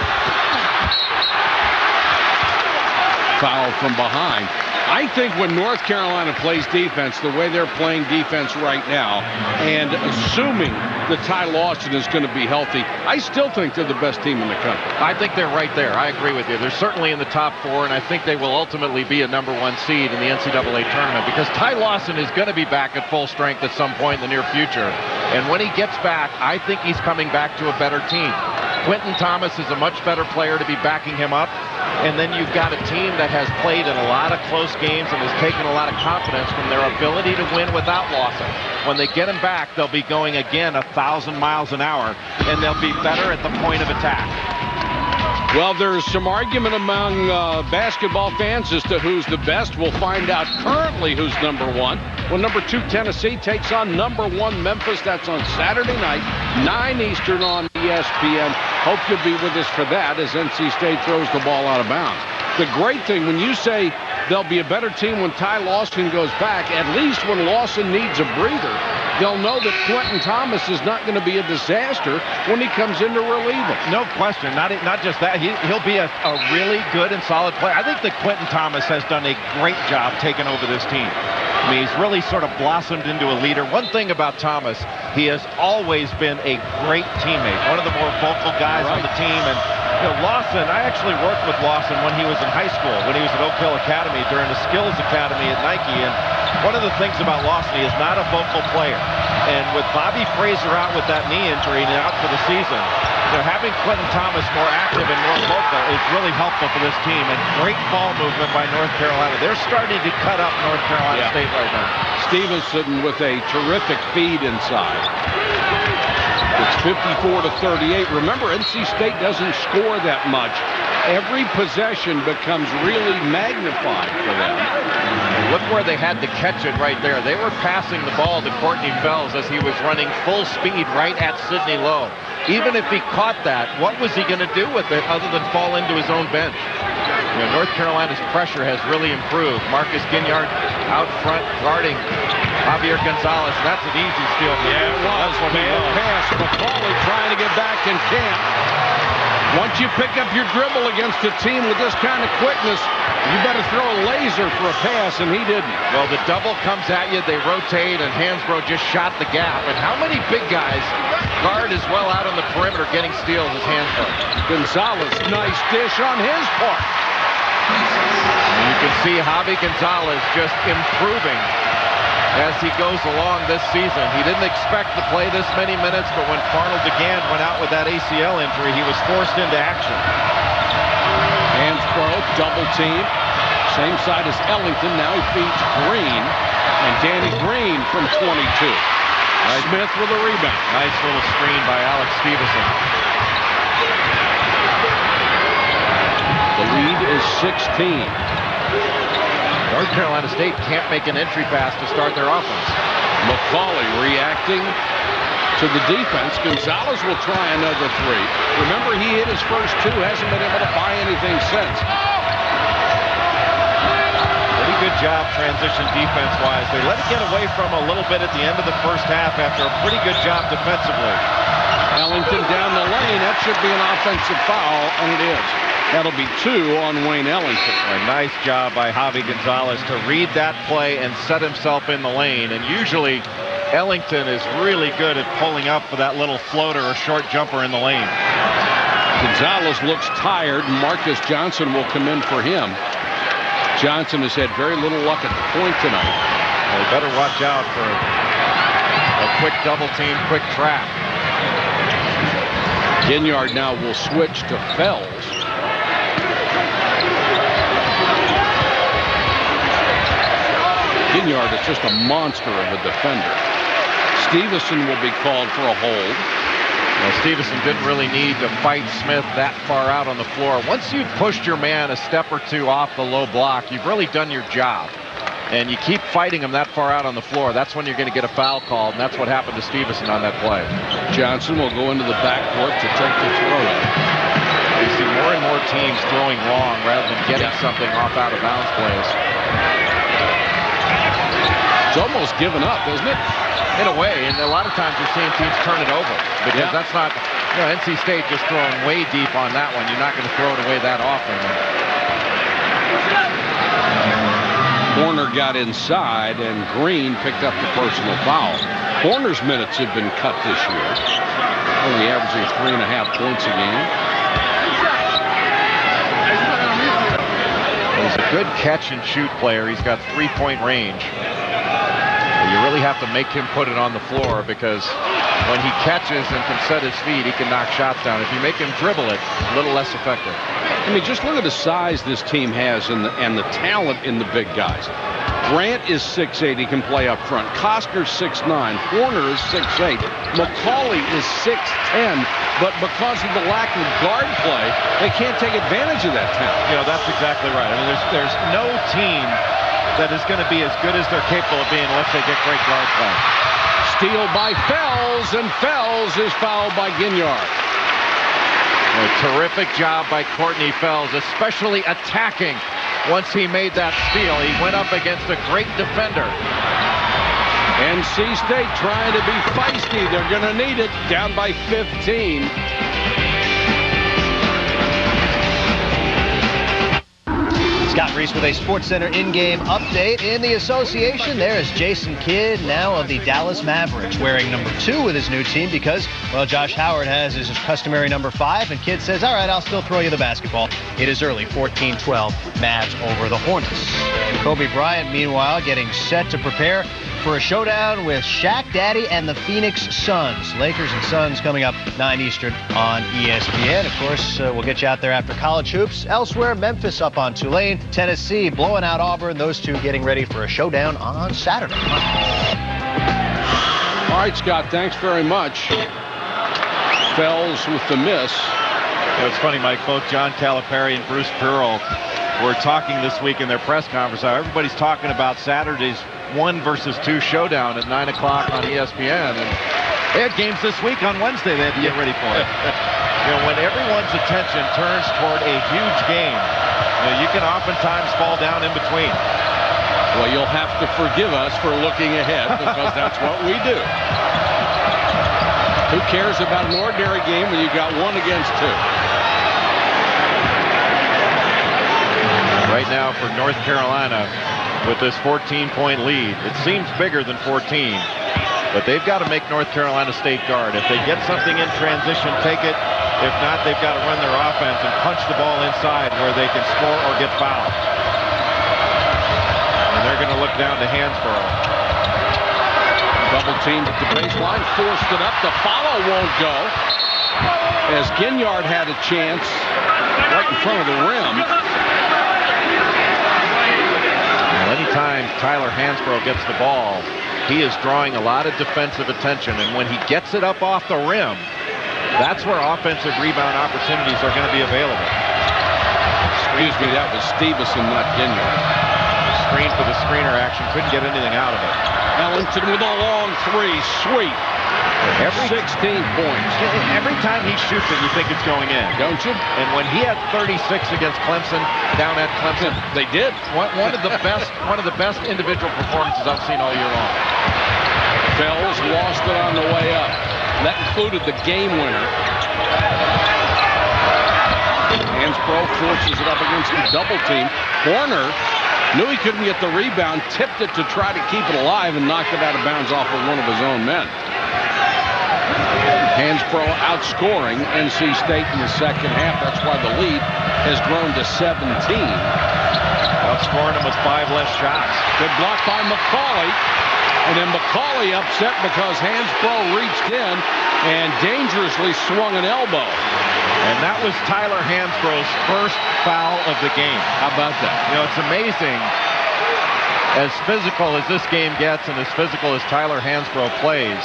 Foul from behind. I think when North Carolina plays defense the way they're playing defense right now, and assuming that Ty Lawson is going to be healthy, I still think they're the best team in the country. I think they're right there. I agree with you. They're certainly in the top four, and I think they will ultimately be a #1 seed in the NCAA tournament because Ty Lawson is going to be back at full strength at some point in the near future. And when he gets back, I think he's coming back to a better team. Quentin Thomas is a much better player to be backing him up. And then you've got a team that has played in a lot of close games and has taken a lot of confidence from their ability to win without Lawson. When they get him back, they'll be going again 1,000 miles an hour, and they'll be better at the point of attack. Well, there's some argument among basketball fans as to who's the best. We'll find out currently who's #1. Well, #2 Tennessee takes on #1 Memphis. That's on Saturday night, 9 Eastern on ESPN. Hope you'll be with us for that as NC State throws the ball out of bounds. The great thing, when you say they'll be a better team when Ty Lawson goes back, at least when Lawson needs a breather, they'll know that Quentin Thomas is not going to be a disaster when he comes in to relieve him. No question. Not just that. He'll be a really good and solid player. I think that Quentin Thomas has done a great job taking over this team. I mean, he's really sort of blossomed into a leader. One thing about Thomas, he has always been a great teammate, one of the more vocal guys on the team. And you know, Lawson, I actually worked with Lawson when he was in high school, when he was at Oak Hill Academy during the Skills Academy at Nike. And one of the things about Lawson, he is not a vocal player. And with Bobby Fraser out with that knee injury and out for the season, you know, having Quentin Thomas more active and more vocal is really helpful for this team. And great ball movement by North Carolina. They're starting to cut up North Carolina State right now. Stevenson with a terrific feed inside. It's 54-38. Remember, NC State doesn't score that much. Every possession becomes really magnified for them. Look where they had to catch it right there. They were passing the ball to Courtney Fells as he was running full speed right at Sidney Lowe. Even if he caught that, what was he going to do with it other than fall into his own bench? You know, North Carolina's pressure has really improved. Marcus Ginyard out front guarding Javier Gonzalez. That's an easy steal. Yeah, it was. Bad pass. McCauley trying to get back and can't. Once you pick up your dribble against a team with this kind of quickness, you better throw a laser for a pass, and he didn't. Well, the double comes at you, they rotate, and Hansbrough just shot the gap. And how many big guys guard as well out on the perimeter getting steals as Hansbrough? Gonzalez, nice dish on his part. And you can see Javi Gonzalez just improving as he goes along this season. He didn't expect to play this many minutes, but when Arnold DeGan went out with that ACL injury, he was forced into action. Hansbrough, double team. Same side as Ellington. Now he feeds Green. And Danny Green from 22. Smith with a rebound. Nice little screen by Alex Stevenson. The lead is 16. North Carolina State can't make an entry pass to start their offense. McCauley reacting to the defense. Gonzalez will try another three. Remember, he hit his first two, hasn't been able to buy anything since. Pretty good job transition defense-wise. They let it get away from a little bit at the end of the first half after a pretty good job defensively. Ellington down the lane. That should be an offensive foul, and it is. That'll be 2 on Wayne Ellington. A nice job by Javi Gonzalez to read that play and set himself in the lane. And usually Ellington is really good at pulling up for that little floater or short jumper in the lane. Gonzalez looks tired. Marcus Johnson will come in for him. Johnson has had very little luck at the point tonight. Well, they better watch out for a quick double team, quick trap. Ginyard now will switch to Fells. Ginyard is just a monster of a defender. Stevenson will be called for a hold. Well, Stevenson didn't really need to fight Smith that far out on the floor. Once you've pushed your man a step or two off the low block, you've really done your job. And you keep fighting him that far out on the floor, that's when you're going to get a foul called, and that's what happened to Stevenson on that play. Johnson will go into the backcourt to take the throw. You see more and more teams throwing long rather than getting something off out of bounds plays. It's almost given up, isn't it? In a way, and a lot of times you're seeing teams turn it over because that's not, NC State just throwing way deep on that one. You're not going to throw it away that often. Horner got inside, and Green picked up the personal foul. Horner's minutes have been cut this year, only averaging 3.5 points a game. He's a good catch and shoot player. He's got 3-point range. You really have to make him put it on the floor because when he catches and can set his feet, he can knock shots down. If you make him dribble it, a little less effective. I mean, just look at the size this team has and the talent in the big guys. Grant is 6'8", he can play up front. Costner's 6'9", Horner is 6'8", McCauley is 6'10", but because of the lack of guard play, they can't take advantage of that talent. That's exactly right. I mean, there's no team that is going to be as good as they're capable of being unless they get great guard play. Steal by Fells, and Fells is fouled by Ginyard. A terrific job by Courtney Fells, especially attacking once he made that steal. He went up against a great defender. NC State trying to be feisty. They're going to need it. Down by 15. Scott Reese with a SportsCenter in-game update. In the association, there is Jason Kidd, now of the Dallas Mavericks, wearing number 2 with his new team because, well, Josh Howard has his customary number 5, and Kidd says, all right, I'll still throw you the basketball. It is early, 14-12, Mavs over the Hornets. Kobe Bryant, meanwhile, getting set to prepare for a showdown with Shaq Daddy and the Phoenix Suns. Lakers and Suns coming up 9 Eastern on ESPN. Of course, we'll get you out there after college hoops. Elsewhere, Memphis up on Tulane. Tennessee blowing out Auburn. Those two getting ready for a showdown on Saturday. All right, Scott, thanks very much. Fells with the miss. It's funny, Mike, both John Calipari and Bruce Pearl were talking this week in their press conference. Everybody's talking about Saturday's 1 versus 2 showdown at 9 o'clock on ESPN. And they had games this week on Wednesday they had to get ready for it. When everyone's attention turns toward a huge game, you can oftentimes fall down in between. Well, you'll have to forgive us for looking ahead because that's what we do. Who cares about an ordinary game when you got 1 against 2? right now for North Carolina with this 14-point lead. It seems bigger than 14, but they've got to make North Carolina State guard. If they get something in transition, take it. If not, they've got to run their offense and punch the ball inside where they can score or get fouled. And they're going to look down to Hansborough. Double teamed at the baseline, forced it up. The follow won't go. As Ginyard had a chance right in front of the rim. Well, anytime Tyler Hansborough gets the ball, he is drawing a lot of defensive attention. And when he gets it up off the rim, that's where offensive rebound opportunities are going to be available. Excuse me, that was Stevenson, not Ginyard. Screen for the screener action. Couldn't get anything out of it. Ellington with a long three. Sweet. Every 16 points. Every time he shoots it, you think it's going in. Don't you? And when he had 36 against Clemson, down at Clemson, they did. One of the best individual performances I've seen all year long. Fells lost it on the way up. That included the game winner. Hansborough forces it up against the double team. Horner knew he couldn't get the rebound, tipped it to try to keep it alive, and knocked it out of bounds off of one of his own men. Hansborough outscoring NC State in the second half. That's why the lead has grown to 17. Outscoring them with 5 less shots. Good block by McCauley. And then McCauley upset because Hansborough reached in and dangerously swung an elbow. And that was Tyler Hansborough's first foul of the game. How about that? You know, it's amazing. As physical as this game gets and as physical as Tyler Hansborough plays,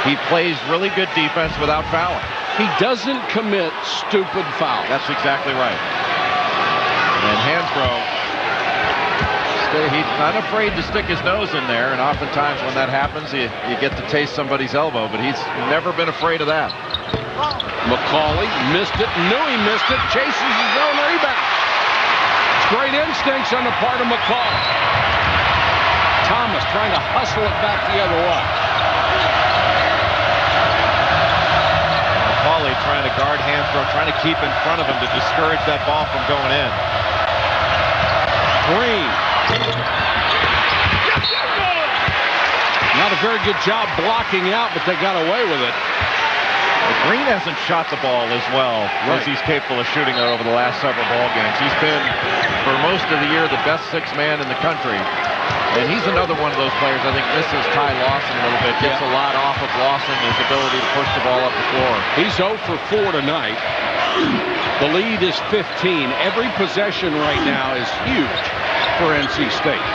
he plays really good defense without fouling. He doesn't commit stupid fouls. That's exactly right. And Hansborough, he's not afraid to stick his nose in there, and oftentimes when that happens, you get to taste somebody's elbow, but he's never been afraid of that. McCauley missed it, knew he missed it, chases his own rebound. It's great instincts on the part of McCauley. Thomas trying to hustle it back the other way. McCauley trying to guard Hansborough, trying to keep in front of him to discourage that ball from going in. Green. Not a very good job blocking out, but they got away with it. Green hasn't shot the ball as well as he's capable of shooting it over the last several ball games. He's been, for most of the year, the best sixth man in the country. And he's another one of those players, I think, misses Ty Lawson a little bit, gets a lot off of Lawson, his ability to push the ball up the floor. He's 0 for 4 tonight. The lead is 15. Every possession right now is huge for NC State.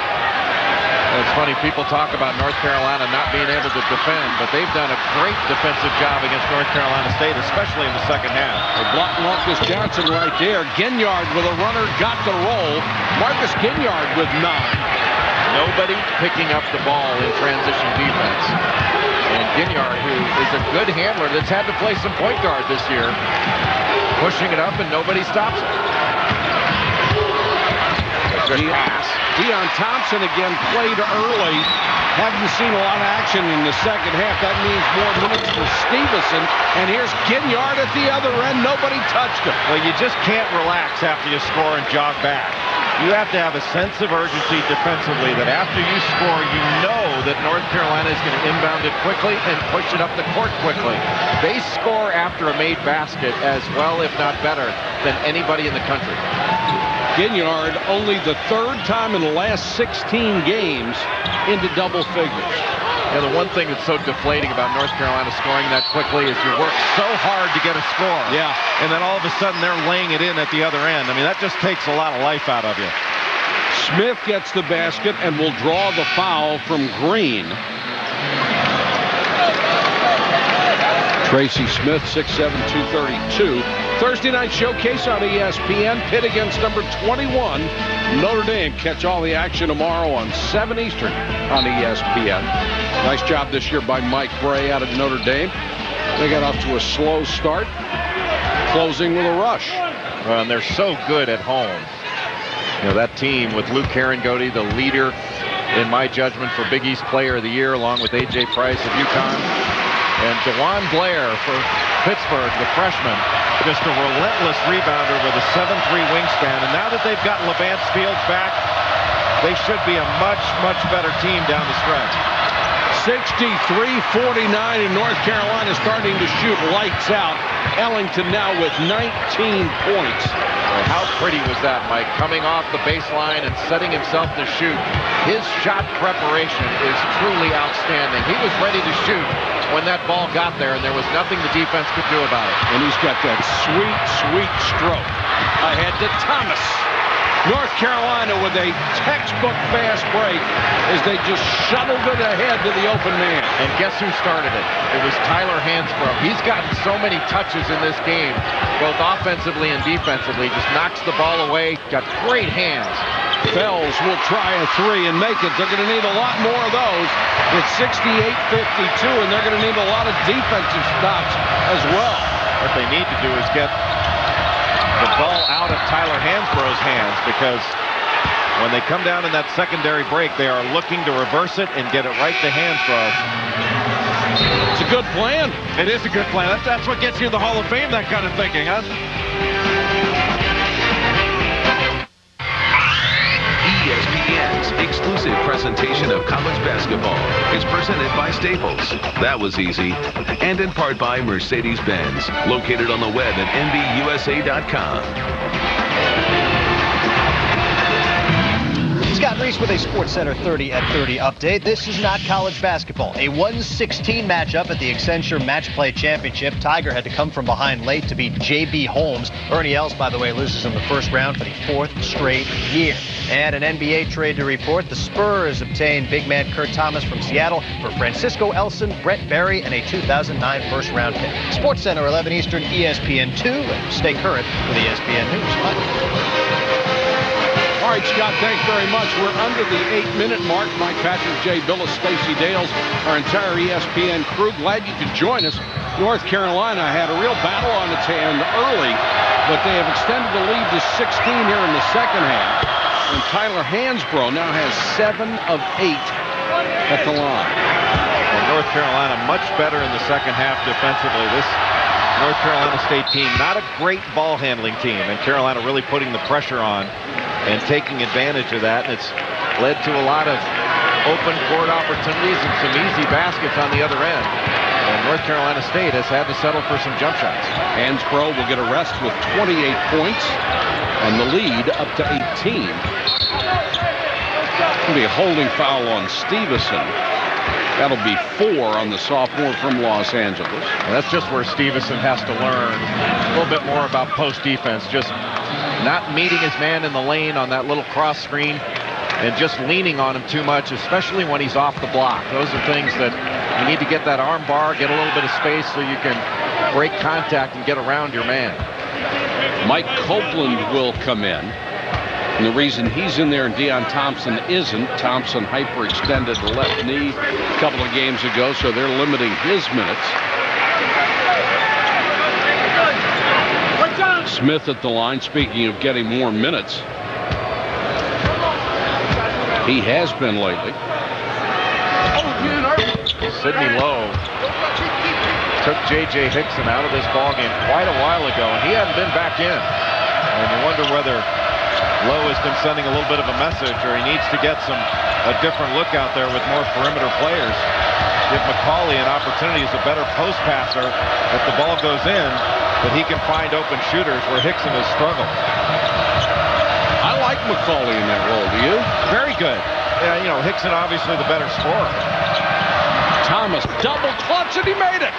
It's funny, people talk about North Carolina not being able to defend, but they've done a great defensive job against North Carolina State, especially in the second half. They blocked Marcus Johnson right there. Ginyard with a runner, got the roll. Marcus Ginyard with 9. Nobody picking up the ball in transition defense. And Ginyard, who is a good handler that's had to play some point guard this year, pushing it up and nobody stops it. Good pass. Deion Thompson again played early. Haven't seen a lot of action in the second half. That means more minutes for Stevenson. And here's Ginyard at the other end. Nobody touched him. Well, you just can't relax after you score and jog back. You have to have a sense of urgency defensively that after you score, you know that North Carolina is going to inbound it quickly and push it up the court quickly. They score after a made basket as well, if not better, than anybody in the country. Ginyard only the 3rd time in the last 16 games into double figures. And the one thing that's so deflating about North Carolina scoring that quickly is you work so hard to get a score. Yeah. And then all of a sudden they're laying it in at the other end. I mean, that just takes a lot of life out of you. Smith gets the basket and will draw the foul from Green. Tracy Smith, 6'7", 232. Thursday night showcase on ESPN. Pitt against number 21, Notre Dame. Catch all the action tomorrow on 7 Eastern on ESPN. Nice job this year by Mike Bray out of Notre Dame. They got off to a slow start, closing with a rush. Well, and they're so good at home. You know, that team with Luke Herringody, the leader, in my judgment, for Big East Player of the Year, along with A.J. Price of UConn. And DeJuan Blair for Pittsburgh, the freshman, just a relentless rebounder with a 7'3" wingspan. And now that they've got Levance Fields back, they should be a much, much better team down the stretch. 63-49, and North Carolina starting to shoot lights out. Ellington now with 19 points. Well, how pretty was that, Mike? Coming off the baseline and setting himself to shoot. His shot preparation is truly outstanding. He was ready to shoot when that ball got there, and there was nothing the defense could do about it. And he's got that sweet, sweet stroke. Ahead to Thomas. North Carolina with a textbook fast break as they just shuttled it ahead to the open man. And guess who started it? It was Tyler Hansbrough. He's gotten so many touches in this game, both offensively and defensively. Just knocks the ball away. Got great hands. Fells will try a three and make it. They're going to need a lot more of those. It's 68-52, and they're going to need a lot of defensive stops as well. What they need to do is get the ball out of Tyler Hansbrough's hands, because when they come down in that secondary break, they are looking to reverse it and get it right to Hansbrough. It's a good plan. It is a good plan. That's what gets you in the Hall of Fame, that kind of thinking, huh? ESPN's exclusive presentation of college basketball is presented by Staples. That was easy. And in part by Mercedes-Benz, located on the web at nbusa.com. Scott Reese with a SportsCenter 30 at 30 update. This is not college basketball. A 1-16 matchup at the Accenture Match Play Championship. Tiger had to come from behind late to beat J.B. Holmes. Ernie Els, by the way, loses in the first round for the 4th straight year. And an NBA trade to report. The Spurs obtained big man Kurt Thomas from Seattle for Francisco Elson, Brett Berry, and a 2009 first-round pick. SportsCenter 11 Eastern, ESPN2. And stay current with ESPN News. Mike. All right, Scott, thanks very much. We're under the 8-minute mark. Mike Patrick, Jay Billis, Stacey Dales, our entire ESPN crew. Glad you could join us. North Carolina had a real battle on its hand early, but they have extended the lead to 16 here in the second half. And Tyler Hansbrough now has 7 of 8 at the line. And North Carolina much better in the second half defensively. This North Carolina State team, not a great ball handling team, and Carolina really putting the pressure on and taking advantage of that, and it's led to a lot of open court opportunities and some easy baskets on the other end. And North Carolina State has had to settle for some jump shots. Hansbrough will get a rest with 28 points, and the lead up to 18. It'll be a holding foul on Stevenson. That'll be 4 on the sophomore from Los Angeles. And that's just where Stevenson has to learn a little bit more about post defense. Just not meeting his man in the lane on that little cross screen and just leaning on him too much, especially when he's off the block. Those are things that you need to get that arm bar, get a little bit of space so you can break contact and get around your man. Mike Copeland will come in. And the reason he's in there and Deion Thompson isn't, Thompson hyperextended the left knee a couple of games ago, so they're limiting his minutes. Smith at the line, speaking of getting more minutes. He has been lately. Sidney Lowe took J.J. Hickson out of this ballgame quite a while ago, and he hadn't been back in. And you wonder whether Lowe has been sending a little bit of a message, or he needs to get a different look out there with more perimeter players. Give McCauley an opportunity as a better post passer if the ball goes in, that he can find open shooters where Hickson has struggled. I like McCauley in that role. Do you? Very good. Yeah, you know, Hickson obviously the better scorer. Thomas double clutch, and he made it.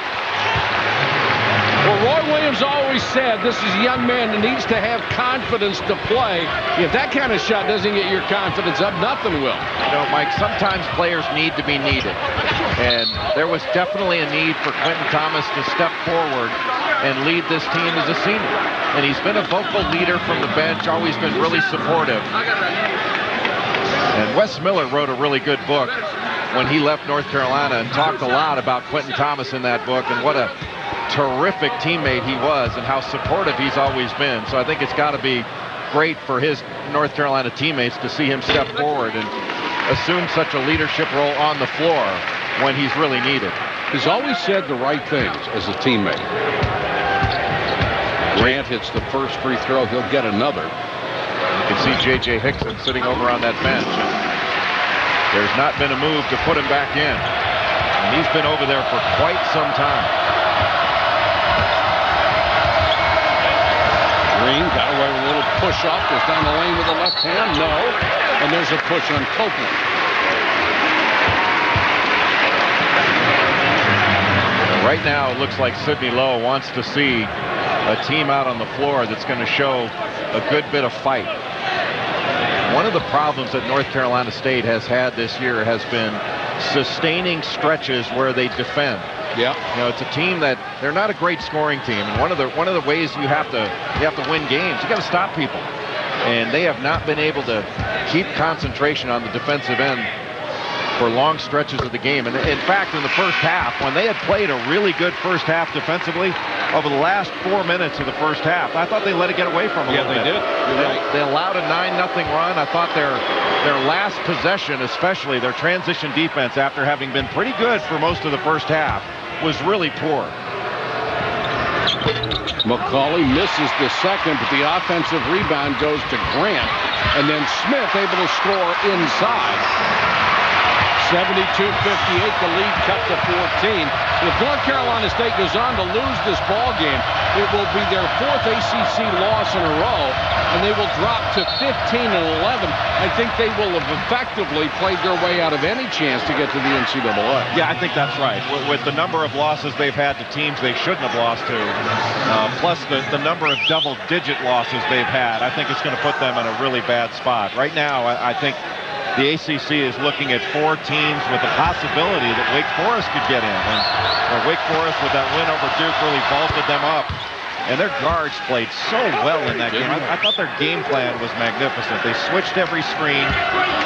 Well, Roy Williams always said this is a young man that needs to have confidence to play. If that kind of shot doesn't get your confidence up, nothing will. You know, Mike, sometimes players need to be needed. And there was definitely a need for Quentin Thomas to step forward and lead this team as a senior. And he's been a vocal leader from the bench, always been really supportive. And Wes Miller wrote a really good book when he left North Carolina and talked a lot about Quentin Thomas in that book and what a terrific teammate he was and how supportive he's always been. So I think it's got to be great for his North Carolina teammates to see him step forward and assume such a leadership role on the floor when he's really needed. He's always said the right things as a teammate. Grant hits the first free throw. He'll get another. You can see J.J. Hickson sitting over on that bench. And there's not been a move to put him back in. And he's been over there for quite some time. Green got away with a little push-up. Goes down the lane with the left hand. No. And there's a push on Copeland. Right now, it looks like Sidney Lowe wants to see a team out on the floor that's going to show a good bit of fight. One of the problems that North Carolina State has had this year has been sustaining stretches where they defend. Yeah. You know, it's a team that they're not a great scoring team, and one of the ways you have to win games, you got to stop people. And they have not been able to keep concentration on the defensive end for long stretches of the game. And in fact, in the first half, when they had played a really good first half defensively, over the last 4 minutes of the first half, I thought they let it get away from them. Yeah, they did. You're right. They allowed a 9-0 run. I thought their last possession, especially their transition defense, after having been pretty good for most of the first half, was really poor. McCauley misses the second, but the offensive rebound goes to Grant. And then Smith able to score inside. 72-58, the lead cut to 14. If North Carolina State goes on to lose this ball game, it will be their 4th ACC loss in a row, and they will drop to 15-11. I think they will have effectively played their way out of any chance to get to the NCAA. Yeah, I think that's right. With the number of losses they've had to teams they shouldn't have lost to, plus the number of double-digit losses they've had, I think it's going to put them in a really bad spot. Right now, I think the ACC is looking at 4 teams with the possibility that Wake Forest could get in. And Wake Forest, with that win over Duke, really vaulted them up. And their guards played so well in that game. I thought their game plan was magnificent. They switched every screen,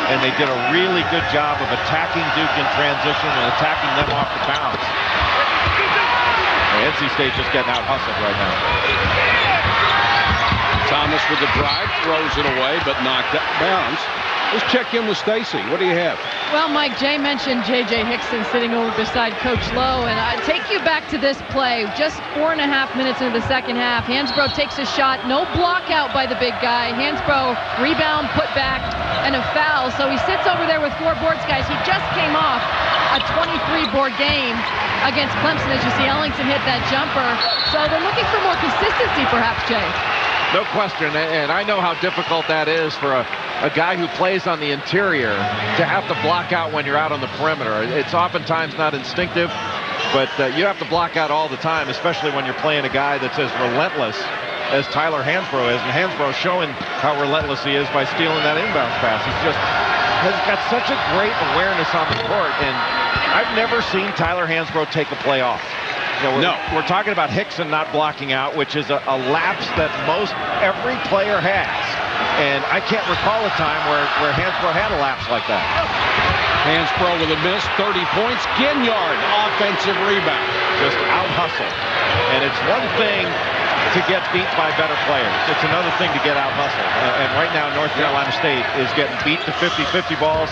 and they did a really good job of attacking Duke in transition and attacking them off the bounce. And NC State just getting out-hustled right now. Thomas with the drive, throws it away, but knocked out bounds. Let's check in with Stacy. What do you have? Well, Mike, Jay mentioned J.J. Hickson sitting over beside Coach Lowe, and I take you back to this play. Just 4.5 minutes into the second half, Hansbrough takes a shot, no block out by the big guy. Hansbrough rebound, put back, and a foul. So he sits over there with 4 boards, guys. He just came off a 23-board game against Clemson. As you see, Ellington hit that jumper. So they're looking for more consistency, perhaps, Jay. No question, and I know how difficult that is for a guy who plays on the interior to have to block out when you're out on the perimeter. It's oftentimes not instinctive, but you have to block out all the time, especially when you're playing a guy that's as relentless as Tyler Hansbrough is. And Hansbrough showing how relentless he is by stealing that inbounds pass. Has got such a great awareness on the court, and I've never seen Tyler Hansbrough take a play off. You know, we're talking about Hickson not blocking out, which is a lapse that most every player has. And I can't recall a time where Hansbrough had a lapse like that. Hansbrough with a miss, 30 points. Ginyard, offensive rebound. Just out-hustled. And it's one thing to get beat by better players. It's another thing to get out-hustled. And right now, North Carolina State is getting beat to 50-50 balls.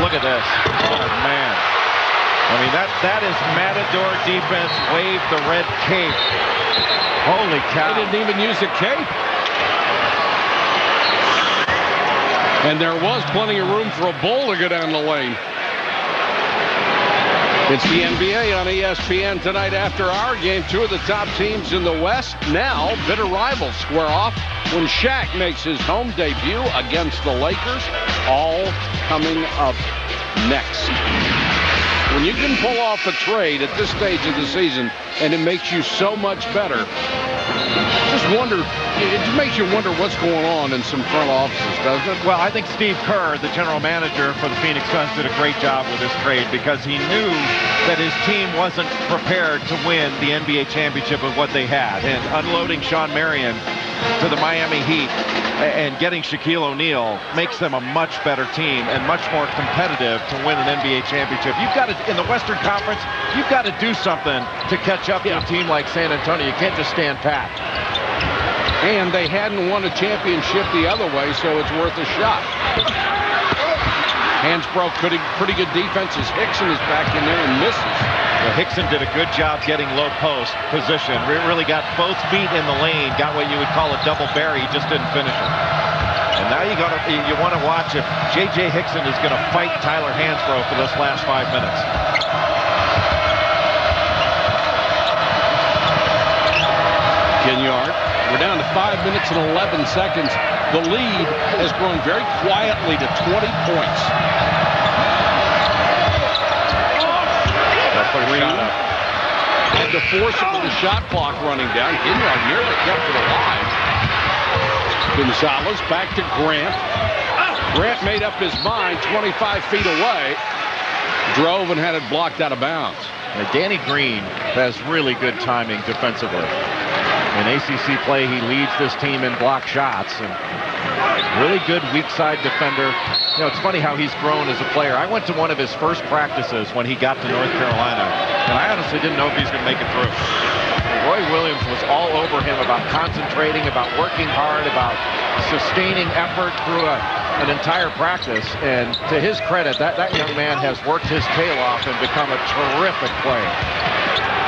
Look at this. Oh, man. I mean, that is Matador defense. Wave the red cape. Holy cow. They didn't even use a cape. And there was plenty of room for a bull to go down the lane. It's the NBA on ESPN tonight after our game. 2 of the top teams in the West now bitter rivals square off when Shaq makes his home debut against the Lakers. All coming up next. When you can pull off a trade at this stage of the season and it makes you so much better, it just makes you wonder what's going on in some front offices, doesn't it? Well, I think Steve Kerr, the general manager for the Phoenix Suns, did a great job with this trade because he knew that his team wasn't prepared to win the NBA championship with what they had. And unloading Sean Marion to the Miami Heat and getting Shaquille O'Neal makes them a much better team and much more competitive to win an NBA championship. You've got to, in the Western Conference, you've got to do something to catch up to a team like San Antonio. You can't just stand pat. And they hadn't won a championship the other way, so it's worth a shot. Hansbrough pretty good defense as Hickson is back in there and misses. Well, Hickson did a good job getting low post position. Really got both feet in the lane. Got what you would call a double bury. He just didn't finish it. And now you want to watch if J.J. Hickson is going to fight Tyler Hansbrough for this last 5 minutes. Ginyard. We're down to 5 minutes and 11 seconds. The lead has grown very quietly to 20 points. Green had to force it with the shot clock running down. Ginyard nearly kept it alive. Gonzalez back to Grant. Grant made up his mind 25 feet away. Drove and had it blocked out of bounds. Now, Danny Green has really good timing defensively. In ACC play, he leads this team in block shots. And really good weak side defender. You know, it's funny how he's grown as a player. I went to one of his first practices when he got to North Carolina, and I honestly didn't know if he's going to make it through. Roy Williams was all over him about concentrating, about working hard, about sustaining effort through an entire practice. And to his credit, that young man has worked his tail off and become a terrific player.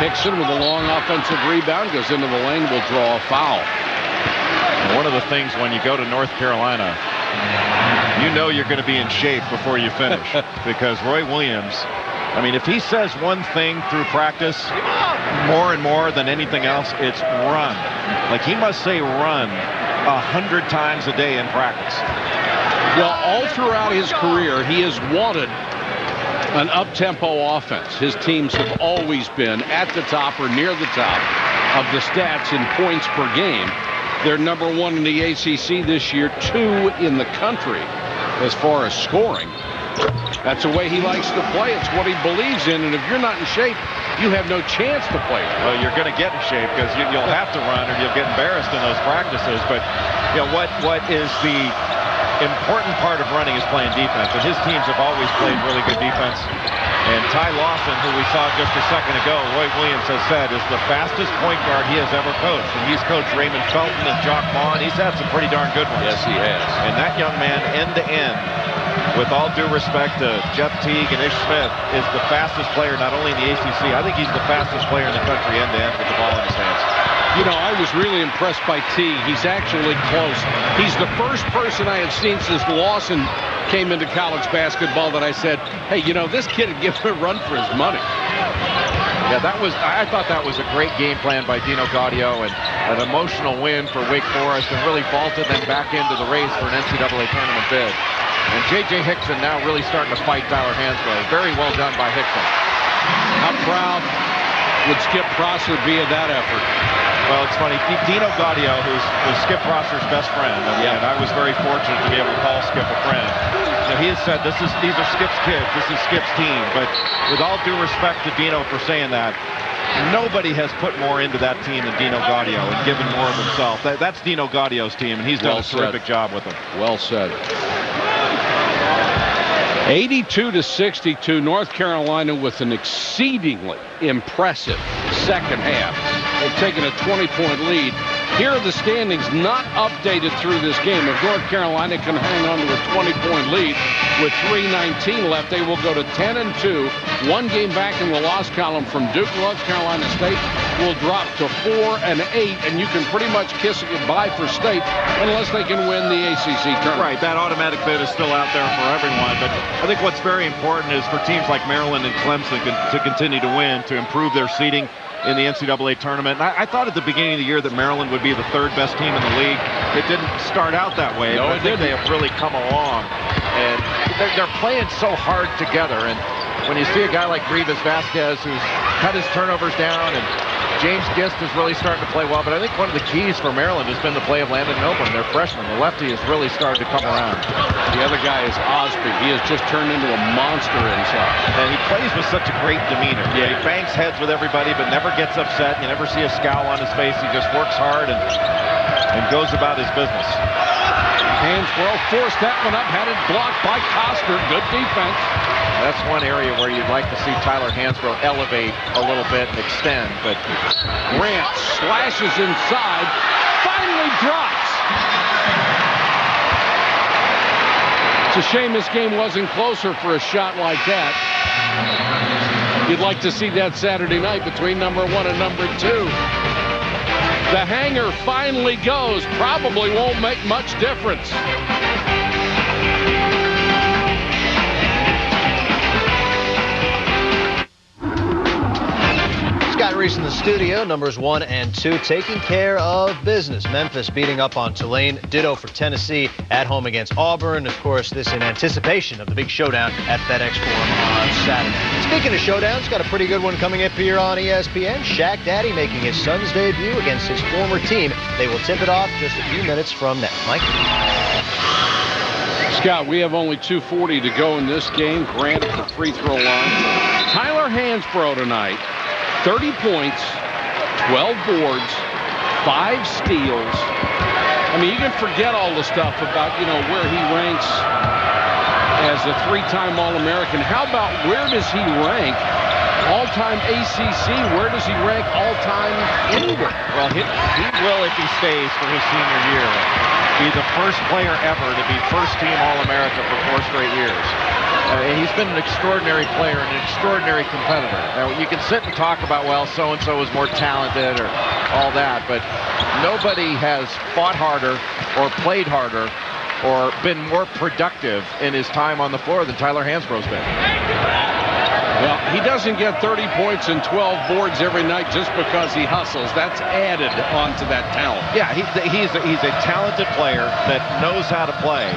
Hickson with a long offensive rebound goes into the lane, will draw a foul. And one of the things when you go to North Carolina, you know you're going to be in shape before you finish. Because Roy Williams, I mean, if he says one thing through practice, more and more than anything else, it's run. Like, he must say run 100 times a day in practice. Well, all throughout his career, he has wanted an up-tempo offense. His teams have always been at the top or near the top of the stats in points per game. They're number 1 in the ACC this year, 2 in the country as far as scoring. That's the way he likes to play. It's what he believes in, and if you're not in shape, you have no chance to play. Well, you're going to get in shape because you'll have to run or you'll get embarrassed in those practices. But you know what is the important part of running is playing defense, and his teams have always played really good defense. And Ty Lawson, who we saw just a second ago, Roy Williams has said is the fastest point guard he has ever coached. And he's coached Raymond Felton and Jock Vaughn. He's had some pretty darn good ones. Yes, he has. And that young man, end to end, with all due respect to Jeff Teague and Ish Smith, is the fastest player not only in the ACC. I think he's the fastest player in the country end to end with the ball in his hands. You know, I was really impressed by Teague. He's actually close. He's the first person I have seen since Lawson came into college basketball that I said, hey, you know, this kid would give him a run for his money. Yeah, I thought that was a great game plan by Dino Gaudio, and an emotional win for Wake Forest, and really vaulted them back into the race for an NCAA tournament bid. And J.J. Hickson now really starting to fight Tyler Hansbrough. Very well done by Hickson. How proud would Skip Prosser be of that effort? Well, it's funny. Dino Gaudio, who's Skip Prosser's best friend, and I was very fortunate to be able to call Skip a friend. You know, he has said these are Skip's kids, this is Skip's team. But with all due respect to Dino for saying that, nobody has put more into that team than Dino Gaudio and given more of himself. That's Dino Gaudio's team, and he's done a terrific job with them. Well said. 82-62, North Carolina with an exceedingly impressive second half. They've taken a 20-point lead. Here are the standings, not updated through this game. If North Carolina can hang on to a 20-point lead with 3:19 left, they will go to 10-2. One game back in the loss column from Duke. North Carolina State will drop to 4-8, and you can pretty much kiss it goodbye for State unless they can win the ACC tournament. Right, that automatic bid is still out there for everyone, but I think what's very important is for teams like Maryland and Clemson to continue to win, to improve their seeding in the NCAA tournament. And I thought at the beginning of the year that Maryland would be the 3rd best team in the league. It didn't start out that way, no, but I think they have really come along. And they're playing so hard together. And when you see a guy like Rivas Vasquez, who's cut his turnovers down, and James Gist is really starting to play well. But I think one of the keys for Maryland has been the play of Landon Milburn, their freshman. The lefty has really started to come around. The other guy is Osby. He has just turned into a monster inside. And he plays with such a great demeanor. Yeah, he bangs heads with everybody, but never gets upset. You never see a scowl on his face. He just works hard and goes about his business. Hansbrough forced that one up, had it blocked by Costner. Good defense. That's one area where you'd like to see Tyler Hansbrough elevate a little bit and extend, but Grant slashes inside, finally drops. It's a shame this game wasn't closer for a shot like that. You'd like to see that Saturday night between number 1 and number 2. The hanger finally goes. Probably won't make much difference. Scott Reese in the studio, numbers 1 and 2, taking care of business. Memphis beating up on Tulane. Ditto for Tennessee at home against Auburn. Of course, this in anticipation of the big showdown at FedEx Forum on Saturday. Speaking of showdowns, got a pretty good one coming up here on ESPN. Shaq Daddy making his son's debut against his former team. They will tip it off just a few minutes from now. Mike? Scott, we have only 2:40 to go in this game. Grant at the free throw line. Tyler Hansbrough tonight. 30 points, 12 boards, 5 steals. I mean, you can forget all the stuff about, where he ranks as a 3-time All-American. How about where does he rank? All-time ACC, where does he rank all-time anywhere? Well, he will, if he stays for his senior year, be the first player ever to be first-team All-America for 4 straight years. He's been an extraordinary player and an extraordinary competitor. Now, you can sit and talk about, well, so-and-so is more talented or all that, but nobody has fought harder or played harder or been more productive in his time on the floor than Tyler Hansbrough's been. Well, he doesn't get 30 points and 12 boards every night just because he hustles. That's added onto that talent. Yeah, he's a talented player that knows how to play.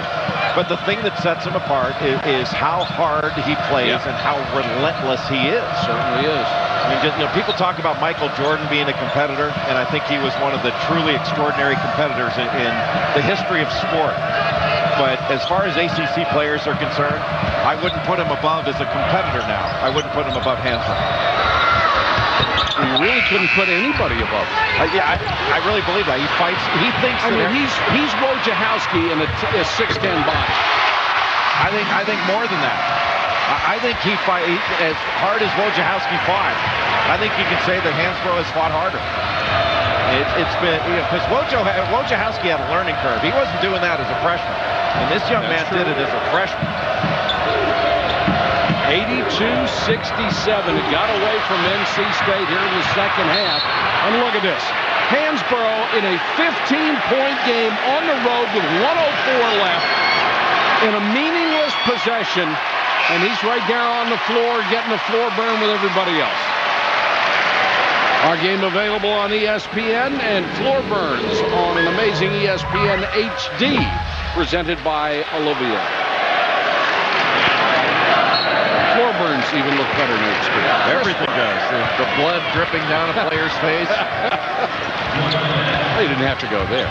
But the thing that sets him apart is how hard he plays and how relentless he is. Certainly is. I mean, people talk about Michael Jordan being a competitor, and I think he was one of the truly extraordinary competitors in the history of sport. But as far as ACC players are concerned, I wouldn't put him above as a competitor now. I wouldn't put him above Hansbrough. You really couldn't put anybody above him. I really believe that. He fights. He thinks. I mean, he's Wojciechowski in a 6'10" body. I think more than that. I think he fight as hard as Wojciechowski fought. I think you can say that Hansbrough has fought harder. It's been because Wojciechowski had a learning curve. He wasn't doing that as a freshman, and this young man did it as a freshman. 82-67. It got away from NC State here in the second half. And look at this. Hansbrough in a 15-point game on the road with 1:04 left in a meaningless possession. And he's right there on the floor getting the floor burn with everybody else. Our game available on ESPN and floor burns on an amazing ESPN HD presented by Olivia. Floor burns even look better than experience. Everything does. The blood dripping down a player's face. They didn't have to go there.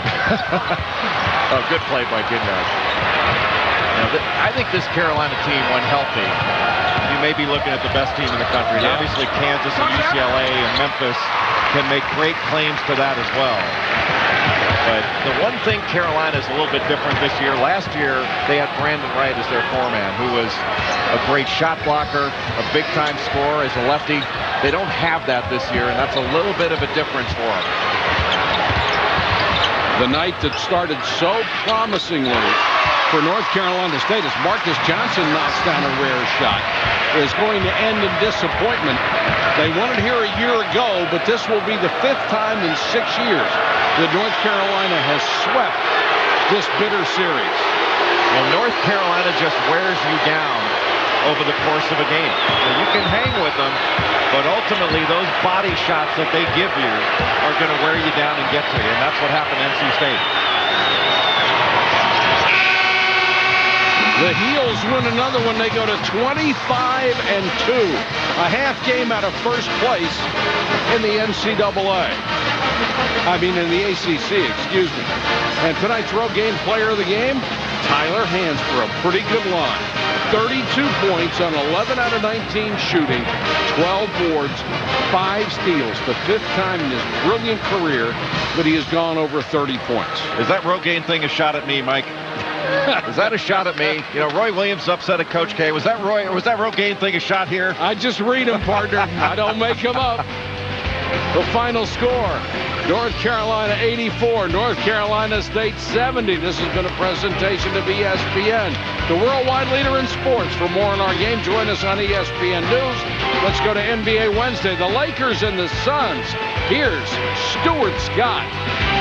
Oh, good play by Gignac. I think this Carolina team, when healthy, you may be looking at the best team in the country. Yeah. Obviously, Kansas and UCLA and Memphis can make great claims to that as well. But the one thing Carolina is a little bit different this year. Last year, they had Brandon Wright as their foreman, who was a great shot blocker, a big-time scorer as a lefty. They don't have that this year, and that's a little bit of a difference for them. The night that started so promisingly for North Carolina State as Marcus Johnson knocks down a rare shot is going to end in disappointment. They won it here a year ago, but this will be the 5th time in 6 years that North Carolina has swept this bitter series. Well, North Carolina just wears you down over the course of a game. And you can hang with them, but ultimately those body shots that they give you are going to wear you down and get to you, and that's what happened to NC State. The Heels win another one. They go to 25-2. A half game out of first place in the NCAA. I mean, in the ACC, excuse me. And tonight's road game player of the game, Tyler Hansbrough. Pretty good line. 32 points on 11 out of 19 shooting, 12 boards, 5 steals. The 5th time in his brilliant career that he has gone over 30 points. Is that Rogaine thing a shot at me, Mike? Is that a shot at me? You know, Roy Williams upset at Coach K. Was that Rogaine thing a shot here? I just read him, partner. I don't make him up. The final score, North Carolina 84, North Carolina State 70. This has been a presentation of ESPN, the worldwide leader in sports. For more on our game, join us on ESPN News. Let's go to NBA Wednesday. The Lakers and the Suns. Here's Stuart Scott.